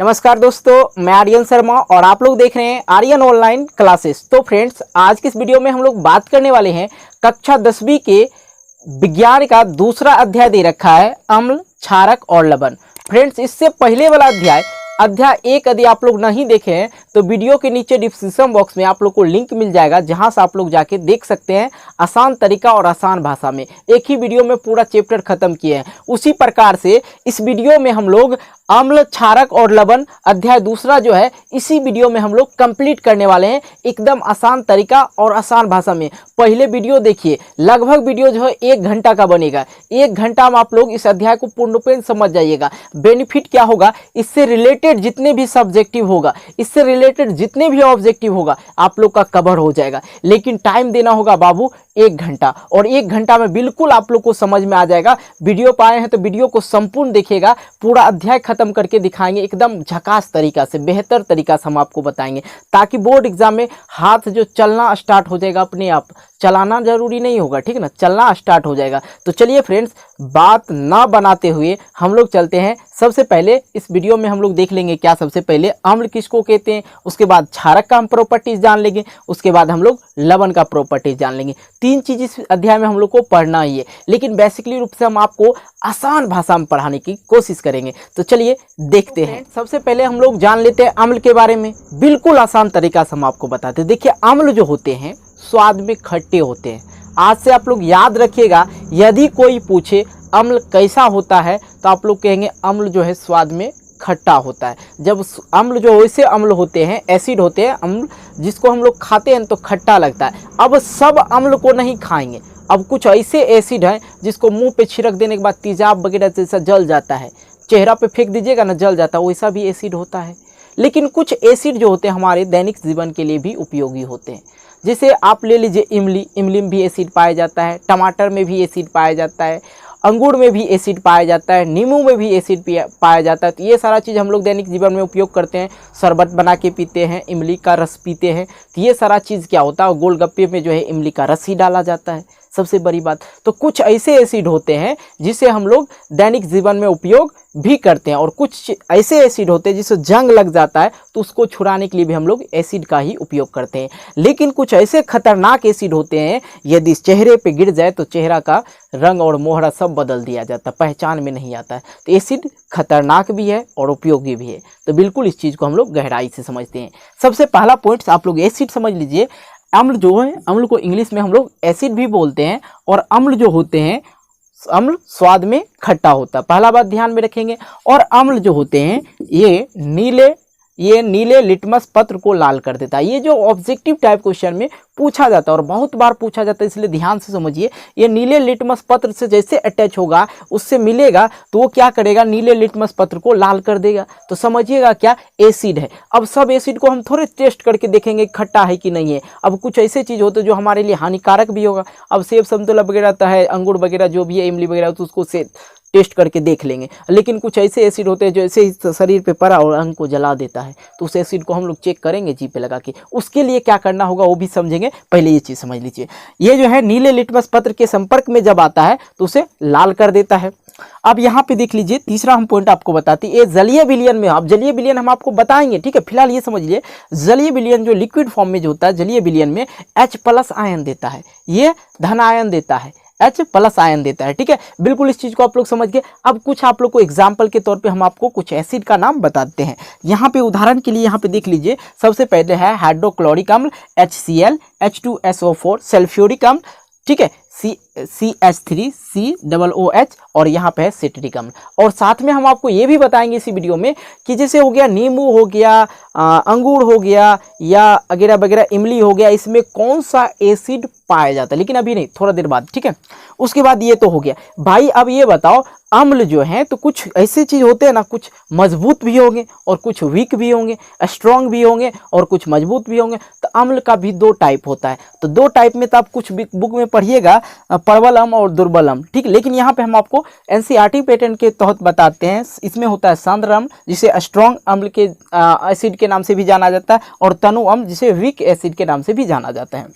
नमस्कार दोस्तों, मैं आर्यन शर्मा और आप लोग देख रहे हैं आर्यन ऑनलाइन क्लासेस। तो फ्रेंड्स, आज की इस वीडियो में हम लोग बात करने वाले हैं कक्षा 10वीं के विज्ञान का दूसरा अध्याय दे रखा है अम्ल, क्षारक और लवण। फ्रेंड्स, इससे पहले वाला अध्याय 1 यदि आप लोग नहीं देखे हैं तो वीडियो के नीचे डिस्क्रिप्शन बॉक्स में आप लोग को लिंक मिल जाएगा, जहां से आप लोग जाके देख सकते हैं। आसान तरीका और आसान भाषा में एक ही वीडियो में पूरा चैप्टर खत्म किए हैं। उसी प्रकार से इस वीडियो में हम लोग अम्ल, क्षारक और लवण अध्याय दूसरा जो है इसी वीडियो में हम लोग कंप्लीट करने वाले हैं, एकदम आसान तरीका और आसान भाषा में। पहले वीडियो देखिए, लगभग वीडियो जो है 1 घंटा का बनेगा। 1 घंटा में आप लोग इस अध्याय को पूर्णपेण समझ जाइएगा। बेनिफिट क्या होगा, इससे रिलेटेड जितने भी सब्जेक्टिव होगा, इससे रिलेटेड जितने भी ऑब्जेक्टिव होगा, आप लोग का कवर हो जाएगा। लेकिन टाइम देना होगा बाबू 1 घंटा, और 1 घंटा में बिल्कुल आप लोग को समझ में आ जाएगा। वीडियो पाए हैं तो वीडियो को संपूर्ण देखिएगा, पूरा अध्याय खत्म करके दिखाएंगे एकदम झकास तरीका से, बेहतर तरीका से हम आपको बताएंगे, ताकि बोर्ड एग्जाम में हाथ जो चलना स्टार्ट हो जाएगा अपने आप। चलाना जरूरी नहीं होगा, ठीक है ना, चलना स्टार्ट हो जाएगा। तो चलिए फ्रेंड्स, बात ना बनाते हुए हम लोग चलते हैं। सबसे पहले इस वीडियो में हम लोग देख लेंगे क्या, सबसे पहले अम्ल किसको कहते हैं, उसके बाद क्षारक का हम प्रॉपर्टीज जान लेंगे, उसके बाद हम लोग लवण का प्रॉपर्टीज जान लेंगे। 3 चीज इस अध्याय में हम लोग को पढ़ना ही है, लेकिन बेसिकली रूप से हम आपको आसान भाषा में पढ़ाने की कोशिश करेंगे। तो चलिए देखते हैं। सबसे पहले हम लोग जान लेते हैं अम्ल के बारे में। बिल्कुल आसान तरीका से हम आपको बताते हैं। देखिए, अम्ल जो होते हैं स्वाद में खट्टे होते हैं। आज से आप लोग याद रखिएगा, यदि कोई पूछे अम्ल कैसा होता है तो आप लोग कहेंगे अम्ल जो है स्वाद में खट्टा होता है। जब अम्ल जो वैसे अम्ल होते हैं, एसिड होते हैं अम्ल, जिसको हम लोग खाते हैं तो खट्टा लगता है। अब सब अम्ल को नहीं खाएंगे, अब कुछ ऐसे एसिड हैं जिसको मुंह पे छिड़क देने के बाद तेजाब वगैरह जैसा जल जाता है, चेहरा पे फेंक दीजिएगा ना जल जाता है, वैसा भी एसिड होता है। लेकिन कुछ एसिड जो होते हैं हमारे दैनिक जीवन के लिए भी उपयोगी होते हैं। जैसे आप ले लीजिए इमली, इमली में भी एसिड पाया जाता है, टमाटर में भी एसिड पाया जाता है, अंगूर में भी एसिड पाया जाता है, नींबू में भी एसिड पाया जाता है। तो ये सारा चीज़ हम लोग दैनिक जीवन में उपयोग करते हैं। शरबत बना के पीते हैं, इमली का रस पीते हैं। तो ये सारा चीज़ क्या होता है, गोलगप्पे में जो है इमली का रस ही डाला जाता है, सबसे बड़ी बात। तो कुछ ऐसे एसिड होते हैं जिसे हम लोग दैनिक जीवन में उपयोग भी करते हैं, और कुछ ऐसे एसिड होते हैं जिसे जंग लग जाता है तो उसको छुड़ाने के लिए भी हम लोग एसिड का ही उपयोग करते हैं। लेकिन कुछ ऐसे खतरनाक एसिड होते हैं, यदि चेहरे पे गिर जाए तो चेहरा का रंग और मोहरा सब बदल दिया जाता है, पहचान में नहीं आता है। तो एसिड खतरनाक भी है और उपयोगी भी है। तो बिल्कुल इस चीज़ को हम लोग गहराई से समझते हैं। सबसे पहला पॉइंट आप लोग एसिड समझ लीजिए। अम्ल जो है, अम्ल को इंग्लिश में हम लोग एसिड भी बोलते हैं, और अम्ल जो होते हैं, अम्ल स्वाद में खट्टा होता है, पहला बात ध्यान में रखेंगे। और अम्ल जो होते हैं ये नीले लिटमस पत्र को लाल कर देता है। ये जो ऑब्जेक्टिव टाइप क्वेश्चन में पूछा जाता है और बहुत बार पूछा जाता है, इसलिए ध्यान से समझिए। ये नीले लिटमस पत्र से जैसे अटैच होगा, उससे मिलेगा तो वो क्या करेगा, नीले लिटमस पत्र को लाल कर देगा। तो समझिएगा क्या, एसिड है। अब सब एसिड को हम थोड़े टेस्ट करके देखेंगे खट्टा है कि नहीं है। अब कुछ ऐसे चीज़ होते हैं जो हमारे लिए हानिकारक भी होगा। अब सेब संतरा वगैरह है, अंगूर वगैरह जो भी है, इमली वगैरह, तो उसको से टेस्ट करके देख लेंगे। लेकिन कुछ ऐसे एसिड होते हैं जो ऐसे ही शरीर पे पड़ा और अंग को जला देता है, तो उस एसिड को हम लोग चेक करेंगे जीभ पे लगा के। उसके लिए क्या करना होगा वो भी समझेंगे, पहले ये चीज़ समझ लीजिए। ये जो है नीले लिटमस पत्र के संपर्क में जब आता है तो उसे लाल कर देता है। अब यहाँ पे देख लीजिए, तीसरा हम पॉइंट आपको बताते हैं। ये जलीय विलयन में, अब जलीय विलयन हम आपको बताएंगे, ठीक है। फिलहाल ये समझ लीजिए, जलीय विलयन जो लिक्विड फॉर्म में जो होता है, जलीय विलयन में H+ आयन देता है, ये धन आयन देता है, H+ आयन देता है, ठीक है। बिल्कुल इस चीज़ को आप लोग समझ गए। अब कुछ आप लोग को एग्जाम्पल के तौर पे हम आपको कुछ एसिड का नाम बताते हैं। यहाँ पे उदाहरण के लिए यहाँ पे देख लीजिए, सबसे पहले है हाइड्रोक्लोरिक अम्ल HCl, H2SO4, सल्फ्यूरिक अम्ल, ठीक है, CH3COOH, और यहाँ पे है सिट्रिक अम्ल। और साथ में हम आपको ये भी बताएंगे इसी वीडियो में कि जैसे हो गया नींबू हो गया, अंगूर हो गया, या वगैरह वगैरह, इमली हो गया, इसमें कौन सा एसिड पाया जाता है। लेकिन अभी नहीं, थोड़ा देर बाद, ठीक है। उसके बाद ये तो हो गया भाई। अब ये बताओ, अम्ल जो है तो कुछ ऐसे चीज़ होते हैं ना, कुछ मजबूत भी होंगे और कुछ वीक भी होंगे, स्ट्रॉन्ग भी होंगे और कुछ मजबूत भी होंगे। तो अम्ल का भी 2 टाइप होता है। तो 2 टाइप में तो आप कुछ बुक में पढ़िएगा, प्रबल अम्ल और दुर्बल अम्ल, ठीक। लेकिन यहाँ पे हम आपको NCERT पैटर्न के तहत बताते हैं। इसमें होता है सांद्र अम्ल, जिसे स्ट्रॉन्ग अम्ल के एसिड के नाम से भी जाना जाता है, और तनु अम्ल जिसे वीक एसिड के नाम से भी जाना जाता है।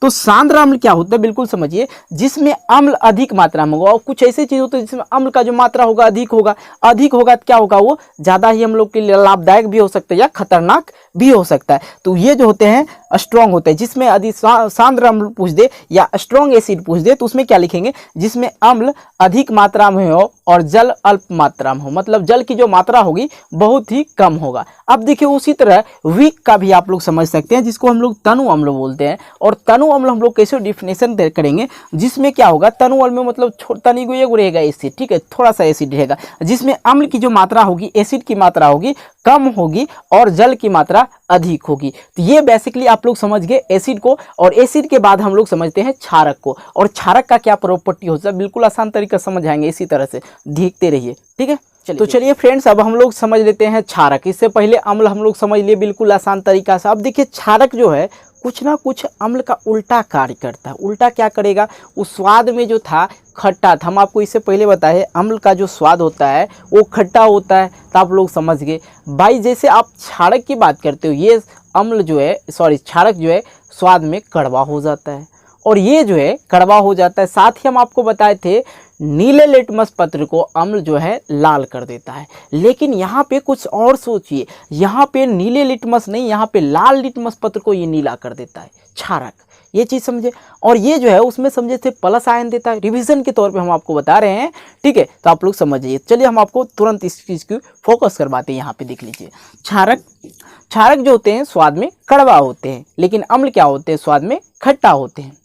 तो सांद्र अम्ल क्या होता है, बिल्कुल समझिए, जिसमें अम्ल अधिक मात्रा में होगा। और कुछ ऐसी चीज होती है जिसमें अम्ल का जो मात्रा होगा अधिक होगा, अधिक होगा तो क्या होगा, वो ज्यादा ही हम लोग के लिए लाभदायक भी हो सकता है या खतरनाक भी हो सकता है। तो ये जो होते हैं स्ट्रॉन्ग होते हैं। जिसमें यदि सांद्र अम्ल पूछ दे या स्ट्रॉन्ग एसिड पूछ दे तो उसमें क्या लिखेंगे, जिसमें अम्ल अधिक मात्रा में हो और जल अल्प मात्रा में हो, मतलब जल की जो मात्रा होगी बहुत ही कम होगा। अब देखिए उसी तरह वीक का भी आप लोग समझ सकते हैं, जिसको हम लोग तनु अम्ल बोलते हैं। और तनु अम्ल हम लोग कैसे डिफिनेशन करेंगे, जिसमें क्या होगा, तनु अम्ल में मतलब तनी को रहेगा एसिड, ठीक है, थोड़ा सा एसिड रहेगा, जिसमें अम्ल की जो मात्रा होगी, एसिड की मात्रा होगी कम होगी और जल की मात्रा अधिक होगी। तो ये बेसिकली आप लोग समझ गए एसिड को। और एसिड के बाद हम लोग समझते हैं क्षारक को। और क्षारक का क्या प्रॉपर्टी होता है, बिल्कुल आसान तरीका समझ आएंगे, इसी तरह से देखते रहिए, ठीक है। तो चलिए फ्रेंड्स, अब हम लोग समझ लेते हैं क्षारक। इससे पहले अम्ल हम लोग समझ लिए बिल्कुल आसान तरीका से। अब देखिए क्षारक जो है कुछ ना कुछ अम्ल का उल्टा कार्य करता है। उल्टा क्या करेगा, उस स्वाद में जो था खट्टा था, हम आपको इससे पहले बताए अम्ल का जो स्वाद होता है वो खट्टा होता है, तो आप लोग समझ गए भाई। जैसे आप क्षारक की बात करते हो, ये अम्ल जो है क्षारक जो है स्वाद में कड़वा हो जाता है, और ये जो है कड़वा हो जाता है। साथ ही हम आपको बताए थे नीले लिटमस पत्र को अम्ल जो है लाल कर देता है। लेकिन यहाँ पे कुछ और सोचिए, यहाँ पे नीले लिटमस नहीं, यहाँ पे लाल लिटमस पत्र को ये नीला कर देता है क्षारक, ये चीज़ समझे। और ये जो है उसमें समझे थे प्लस आयन देता है, रिवीजन के तौर पे हम आपको बता रहे हैं, ठीक है, तो आप लोग समझिए। चलिए हम आपको तुरंत इस चीज़ की फोकस करवाते हैं। यहाँ पे देख लीजिए, क्षारक जो होते हैं स्वाद में कड़वा होते हैं, लेकिन अम्ल क्या होते हैं, स्वाद में खट्टा होते हैं।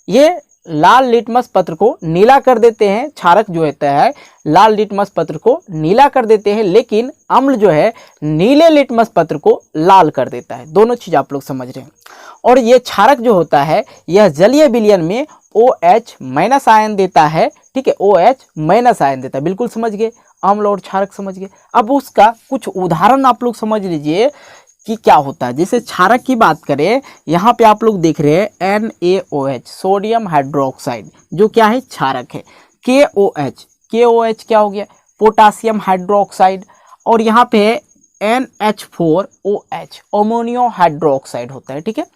ये लाल लिटमस पत्र को नीला कर देते हैं, क्षारक जो होता है लाल लिटमस पत्र को नीला कर देते हैं, लेकिन अम्ल जो है नीले लिटमस पत्र को लाल कर देता है। दोनों चीज आप लोग समझ रहे हैं। और ये क्षारक जो होता है यह जलीय विलयन में OH माइनस आयन देता है, ठीक है, OH माइनस आयन देता है, बिल्कुल समझ गए, अम्ल और क्षारक समझ गए। अब उसका कुछ उदाहरण आप लोग समझ लीजिए कि क्या होता है। जैसे क्षारक की बात करें, यहाँ पे आप लोग देख रहे हैं NaOH सोडियम हाइड्रोक्साइड, जो क्या है क्षारक है। KOH क्या हो गया, पोटासियम हाइड्रोक्साइड। और यहाँ पे NH4OH अमोनियम हाइड्रोक्साइड होता है, ठीक है,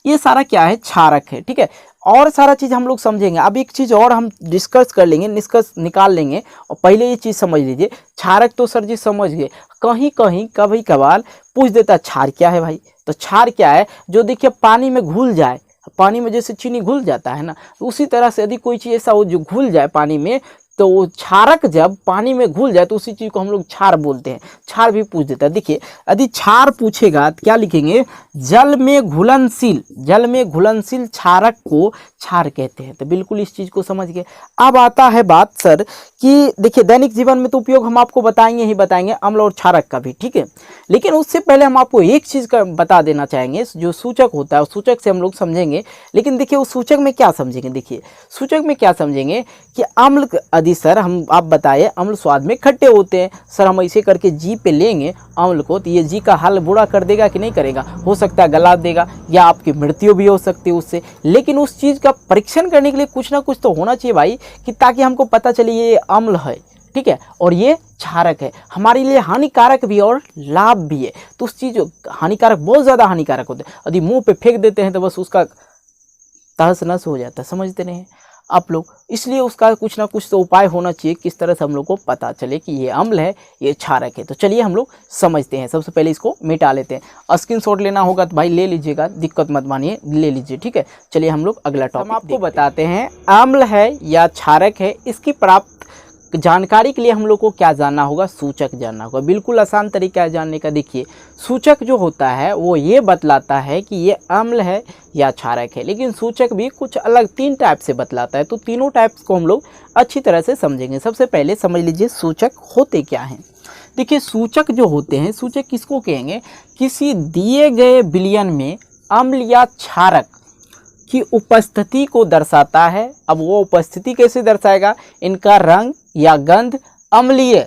ये सारा क्या है, क्षारक है, ठीक है। और सारा चीज़ हम लोग समझेंगे। अब एक चीज़ और हम डिस्कस कर लेंगे, निष्कर्ष निकाल लेंगे। और पहले ये चीज़ समझ लीजिए, क्षारक तो सर जी समझ गए, कहीं कहीं कभी कभार पूछ देता क्षार क्या है भाई। तो क्षार क्या है, जो देखिए पानी में घुल जाए, पानी में जैसे चीनी घुल जाता है ना, तो उसी तरह से यदि कोई चीज़ ऐसा हो जो घुल जाए पानी में, तो वो क्षारक जब पानी में घुल जाए तो उसी चीज़ को हम लोग क्षार बोलते हैं। क्षार भी पूछ देता है। देखिए यदि क्षार पूछेगा तो क्या लिखेंगे, जल में घुलनशील क्षारक को क्षार कहते हैं। तो बिल्कुल इस चीज़ को समझ गए। अब आता है बात सर कि देखिए दैनिक जीवन में तो उपयोग हम आपको बताएंगे ही बताएंगे अम्ल और क्षारक का भी, ठीक है, लेकिन उससे पहले हम आपको एक चीज़ का बता देना चाहेंगे, जो सूचक होता है उस सूचक से हम लोग समझेंगे। लेकिन देखिए उस सूचक में क्या समझेंगे, देखिए सूचक में क्या समझेंगे कि अम्ल यदि सर आप बताइए अम्ल स्वाद में खट्टे होते हैं, सर हम ऐसे करके जी पे लेंगे अम्ल को, तो ये जी का हल बुरा कर देगा कि नहीं करेगा, हो सकता है गला देगा या आपकी मृत्यु भी हो सकती है उससे। लेकिन उस चीज़ का परीक्षण करने के लिए कुछ ना कुछ तो होना चाहिए भाई, कि ताकि हमको पता चले ये अम्ल है, ठीक है, और ये क्षारक है, हमारे लिए हानिकारक भी और लाभ भी है। तो उस चीज़ हानिकारक, बहुत ज़्यादा हानिकारक होते हैं, यदि मुंह पे फेंक देते हैं तो बस उसका तहस नहस हो जाता है, समझते नहीं आप लोग। इसलिए उसका कुछ ना कुछ तो उपाय होना चाहिए, किस तरह से हम लोग को पता चले कि ये अम्ल है, ये क्षारक है। तो चलिए हम लोग समझते हैं। सबसे पहले इसको मिटा लेते हैं। स्क्रीनशॉट लेना होगा तो भाई ले लीजिएगा, दिक्कत मत मानिए, ले लीजिए, ठीक है। चलिए हम लोग अगला टॉपिक हम आपको बताते हैं, अम्ल है या क्षारक है, इसकी प्राप्त जानकारी के लिए हम लोग को क्या जानना होगा, सूचक जानना होगा। बिल्कुल आसान तरीका है जानने का। देखिए सूचक जो होता है वो ये बतलाता है कि ये अम्ल है या क्षारक है, लेकिन सूचक भी कुछ अलग 3 टाइप से बतलाता है। तो तीनों टाइप्स को हम लोग अच्छी तरह से समझेंगे। सबसे पहले समझ लीजिए सूचक होते क्या हैं। देखिए सूचक जो होते हैं, सूचक किसको कहेंगे, किसी दिए गए विलयन में अम्ल या क्षारक की उपस्थिति को दर्शाता है। अब वो उपस्थिति कैसे दर्शाएगा, इनका रंग या गंध अम्लीय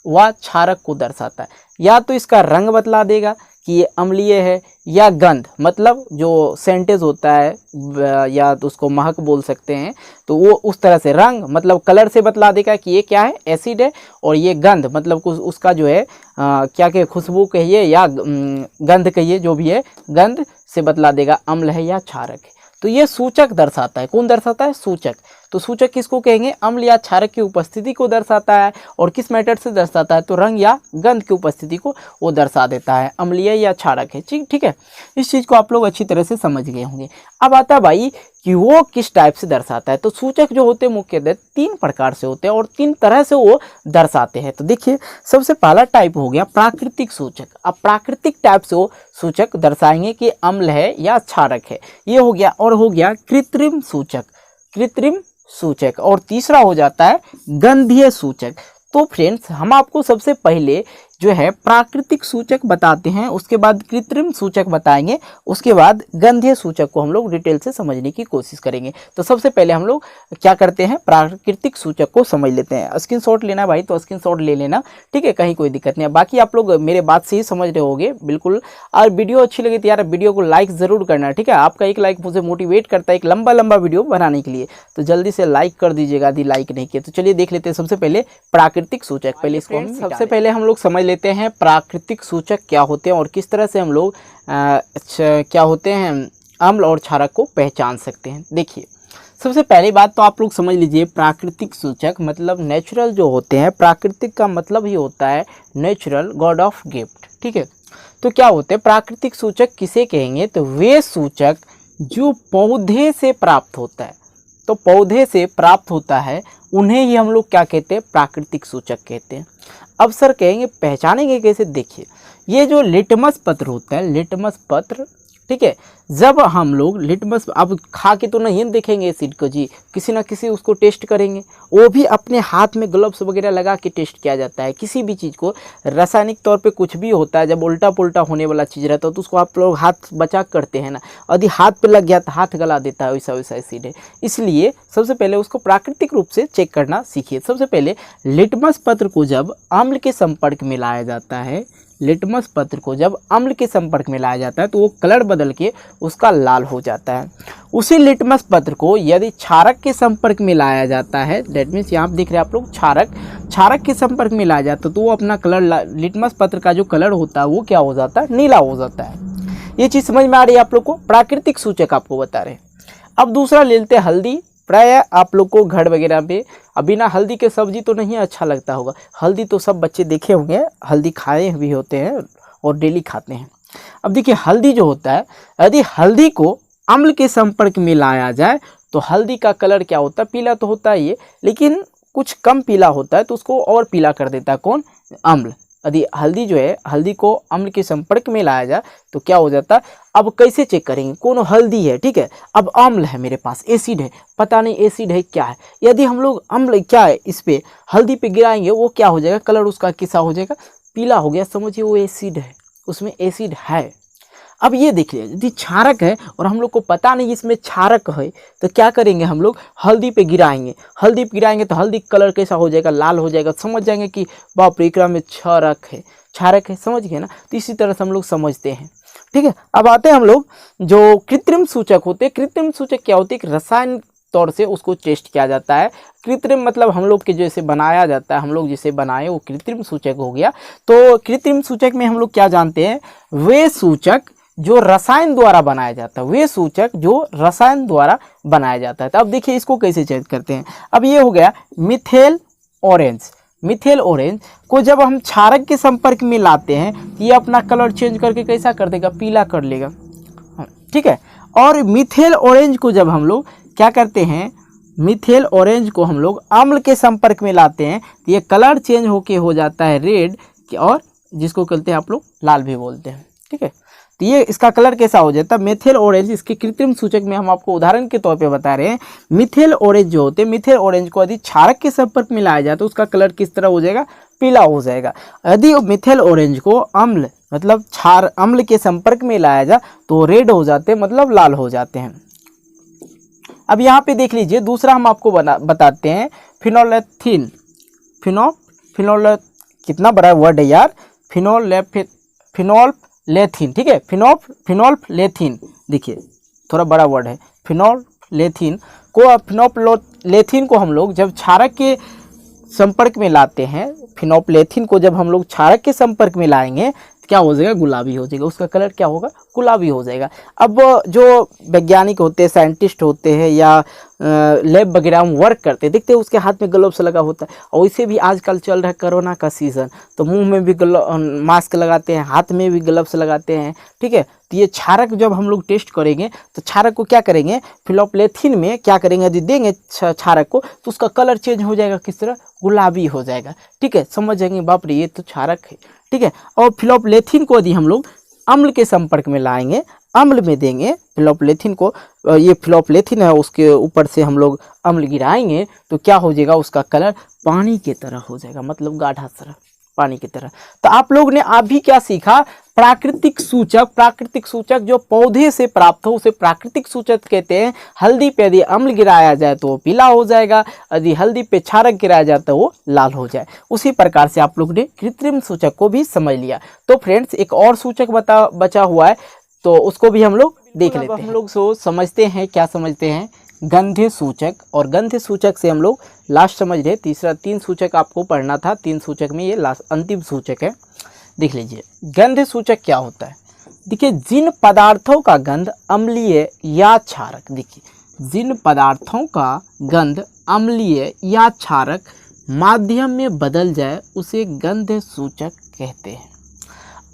व क्षारक को दर्शाता है। या तो इसका रंग बतला देगा कि ये अम्लीय है, या गंध मतलब जो सेंटेज होता है या तो उसको महक बोल सकते हैं, तो वो उस तरह से रंग मतलब कलर से बतला देगा कि ये क्या है, एसिड है। और ये गंध मतलब उसका जो है क्या कहे, खुशबू कहिए या गंध कहिए, जो भी है गंध से बतला देगा अम्ल है या क्षारक है। तो ये सूचक दर्शाता है। कौन दर्शाता है? सूचक। तो सूचक किसको कहेंगे? अम्ल या क्षारक की उपस्थिति को दर्शाता है। और किस मेथड से दर्शाता है? तो रंग या गंध की उपस्थिति को वो दर्शा देता है, अम्लीय या क्षारक है। ठीक है, इस चीज़ को आप लोग अच्छी तरह से समझ गए होंगे। अब आता है भाई कि वो किस टाइप से दर्शाता है। तो सूचक जो होते हैं मुख्यतः 3 प्रकार से होते हैं और 3 तरह से वो दर्शाते हैं। तो देखिए, सबसे पहला टाइप हो गया प्राकृतिक सूचक। अब प्राकृतिक टाइप से वो सूचक दर्शाएंगे कि अम्ल है या क्षारक है, ये हो गया। और हो गया कृत्रिम सूचक, कृत्रिम सूचक। और तीसरा हो जाता है गंधीय सूचक। तो फ्रेंड्स, हम आपको सबसे पहले जो है प्राकृतिक सूचक बताते हैं, उसके बाद कृत्रिम सूचक बताएंगे, उसके बाद गंधीय सूचक को हम लोग डिटेल से समझने की कोशिश करेंगे। तो सबसे पहले हम लोग क्या करते हैं, प्राकृतिक सूचक को समझ लेते हैं। स्क्रीनशॉट लेना भाई तो स्क्रीनशॉट ले लेना, ठीक है, कहीं कोई दिक्कत नहीं है। बाकी आप लोग मेरे बात से ही समझ रहे होंगे बिल्कुल। और वीडियो अच्छी लगी तो यार वीडियो को लाइक ज़रूर करना, ठीक है। आपका एक लाइक मुझे मोटिवेट करता है एक लंबा वीडियो बनाने के लिए, तो जल्दी से लाइक कर दीजिएगा यदि लाइक नहीं किया। तो चलिए देख लेते हैं सबसे पहले प्राकृतिक सूचक। पहले इसको हम सबसे पहले हम लोग समझ लेते हैं प्राकृतिक सूचक क्या होते हैं और किस तरह से हम लोग क्या होते हैं अम्ल और क्षारक को पहचान सकते हैं। देखिए, सबसे पहली बात तो आप लोग समझ लीजिए, प्राकृतिक सूचक मतलब नेचुरल जो होते हैं। प्राकृतिक का मतलब ही होता है नेचुरल, गॉड ऑफ गिफ्ट, ठीक है। तो क्या होते हैं प्राकृतिक सूचक, किसे कहेंगे? तो वे सूचक जो पौधे से प्राप्त होता है, तो पौधे से प्राप्त होता है उन्हें ही हम लोग क्या कहते हैं? प्राकृतिक सूचक कहते हैं। अब सर कहेंगे पहचानेंगे कैसे? देखिए, ये जो लिटमस पत्र होता है, लिटमस पत्र, ठीक है, जब हम लोग लिटमस, अब खा के तो नहीं देखेंगे एसिड को जी, किसी ना किसी उसको टेस्ट करेंगे, वो भी अपने हाथ में ग्लव्स वगैरह लगा के टेस्ट किया जाता है। किसी भी चीज़ को रासायनिक तौर पे कुछ भी होता है, जब उल्टा पुल्टा होने वाला चीज़ रहता है तो उसको आप लोग हाथ बचा करते हैं ना, यदि हाथ पे लग गया तो हाथ गला देता है, वैसा वैसा एसिड है। इसलिए सबसे पहले उसको प्राकृतिक रूप से चेक करना सीखिए। सबसे पहले लिटमस पत्र को जब अम्ल के संपर्क में लाया जाता है, लिटमस पत्र को जब अम्ल के संपर्क में लाया जाता है तो वो कलर बदल के उसका लाल हो जाता है। उसी लिटमस पत्र को यदि क्षारक के संपर्क में लाया जाता है, दैट मीन्स यहाँ देख रहे हैं आप लोग क्षारक के संपर्क में लाया जाता है तो वो अपना कलर, लिटमस पत्र का जो कलर होता है वो क्या हो जाता है? नीला हो जाता है। ये चीज़ समझ में आ रही है आप लोग को? प्राकृतिक सूचक आपको बता रहे हैं। अब दूसरा ले लेते हैं हल्दी। प्राय आप लोग को घर वगैरह पे अभी ना हल्दी के सब्जी तो नहीं अच्छा लगता होगा। हल्दी तो सब बच्चे देखे होंगे, हल्दी खाए भी होते हैं और डेली खाते हैं। अब देखिए, हल्दी जो होता है, यदि हल्दी को अम्ल के संपर्क में लाया जाए तो हल्दी का कलर क्या होता है? पीला तो होता है ये, लेकिन कुछ कम पीला होता है, तो उसको और पीला कर देता है कौन? अम्ल। यदि हल्दी जो है, हल्दी को अम्ल के संपर्क में लाया जाए तो क्या हो जाता है? अब कैसे चेक करेंगे? कौन हल्दी है, ठीक है, अब अम्ल है मेरे पास, एसिड है, पता नहीं एसिड है क्या है। यदि हम लोग अम्ल क्या है इस पे हल्दी पे गिराएंगे, वो क्या हो जाएगा? कलर उसका कैसा हो जाएगा? पीला हो गया, समझिए वो एसिड है, उसमें एसिड है। अब ये देखिए, यदि क्षारक है और हम लोग को पता नहीं इसमें क्षारक है तो क्या करेंगे? हम लोग हल्दी पे गिराएंगे, हल्दी पे गिराएंगे तो हल्दी कलर कैसा हो जाएगा? लाल हो जाएगा। समझ जाएंगे कि बाप रे एकरा में क्षारक है, क्षारक है, समझ गए ना? तो इसी तरह से हम लोग समझते हैं, ठीक है। अब आते हैं हम लोग जो कृत्रिम सूचक होते हैं। कृत्रिम सूचक क्या होते हैं? रसायन तौर से उसको टेस्ट किया जाता है। कृत्रिम मतलब हम लोग के जैसे बनाया जाता है, हम लोग जिसे बनाए वो कृत्रिम सूचक हो गया। तो कृत्रिम सूचक में हम लोग क्या जानते हैं? वे सूचक जो रसायन द्वारा बनाया जाता है, वे सूचक जो रसायन द्वारा बनाया जाता है। तो अब देखिए इसको कैसे चेक करते हैं। अब ये हो गया मिथेल ऑरेंज। मिथेल ऑरेंज को जब हम क्षारक के संपर्क में लाते हैं तो ये अपना कलर चेंज करके कैसा कर देगा? पीला कर लेगा, ठीक है। और मिथेल ऑरेंज को जब हम लोग क्या करते हैं? मिथेल ऑरेंज को हम लोग अम्ल के संपर्क में लाते हैं तो ये कलर चेंज होके हो जाता है रेड, और जिसको कहते हैं आप लोग लाल भी बोलते हैं, ठीक है। तो ये इसका कलर कैसा हो जाता है? Methyl orange. इसके कृत्रिम सूचक में हम आपको उदाहरण के तौर पे बता रहे हैं। मिथेल ऑरेंज जो होते हैं, मिथेल ऑरेंज को यदि क्षारक के संपर्क में लाया जाए तो उसका कलर किस तरह हो जाएगा? पीला हो जाएगा। यदि मिथेल ऑरेंज को अम्ल मतलब अम्ल के संपर्क में लाया जाए तो रेड हो जाते हैं, मतलब लाल हो जाते हैं। अब यहाँ पे देख लीजिए, दूसरा हम आपको बताते हैं फिनोलेथिन। फिनोल कितना बड़ा वर्ड है यार, फिनोलेथिन, ठीक है, फिनोलेथिन। देखिए थोड़ा बड़ा वर्ड है फिनोलेथिन को हम लोग जब क्षारक के संपर्क में लाते हैं, फिनोलेथिन को जब हम लोग क्षारक के संपर्क में लाएंगे तो क्या हो जाएगा, गुलाबी हो जाएगा, उसका कलर क्या होगा, गुलाबी हो जाएगा। अब जो वैज्ञानिक होते हैं, साइंटिस्ट होते हैं या लैब वगैरह में वर्क करते हैं, देखते हैं उसके हाथ में ग्लव्स लगा होता है। और वैसे भी आजकल चल रहा है कोरोना का सीज़न, तो मुंह में भी मास्क लगाते हैं, हाथ में भी ग्लव्स लगाते हैं, ठीक है। तो ये क्षारक जब हम लोग टेस्ट करेंगे तो क्षारक को क्या करेंगे, फिलोप्लेथिन में क्या करेंगे, यदि देंगे क्षारक को तो उसका कलर चेंज हो जाएगा, किस तरह, गुलाबी हो जाएगा, ठीक है। समझ जाएंगे बाप रे ये तो क्षारक है, ठीक है। और फिलोप्लेथिन को यदि हम लोग अम्ल के संपर्क में लाएंगे, अम्ल में देंगे फिलोप्लेथिन को, ये फिलोप्लेथिन है उसके ऊपर से हम लोग अम्ल गिराएंगे तो क्या हो जाएगा, उसका कलर पानी की तरह हो जाएगा, मतलब गाढ़ा सा पानी की तरह। तो आप लोग ने अभी क्या सीखा, प्राकृतिक सूचक। प्राकृतिक सूचक जो पौधे से प्राप्त हो उसे प्राकृतिक सूचक कहते हैं। हल्दी पे यदि अम्ल गिराया जाए तो वो पीला हो जाएगा, यदि हल्दी पे क्षारक गिराया जाए तो वो लाल हो जाए। उसी प्रकार से आप लोग ने कृत्रिम सूचक को भी समझ लिया। तो फ्रेंड्स एक और सूचक बचा हुआ है, तो उसको भी हम लोग देख लेते हैं। हम लोग समझते हैं, क्या समझते हैं, गंध्य सूचक। और गंध्य सूचक से हम लोग लास्ट समझ रहे, तीसरा 3 सूचक आपको पढ़ना था, 3 सूचक में ये लास्ट अंतिम सूचक है। देख लीजिए गंध्य सूचक क्या होता है। देखिए जिन पदार्थों का गंध अम्लीय या क्षारक, देखिए जिन पदार्थों का गंध अम्लीय या क्षारक माध्यम में बदल जाए उसे गंध्य सूचक कहते हैं।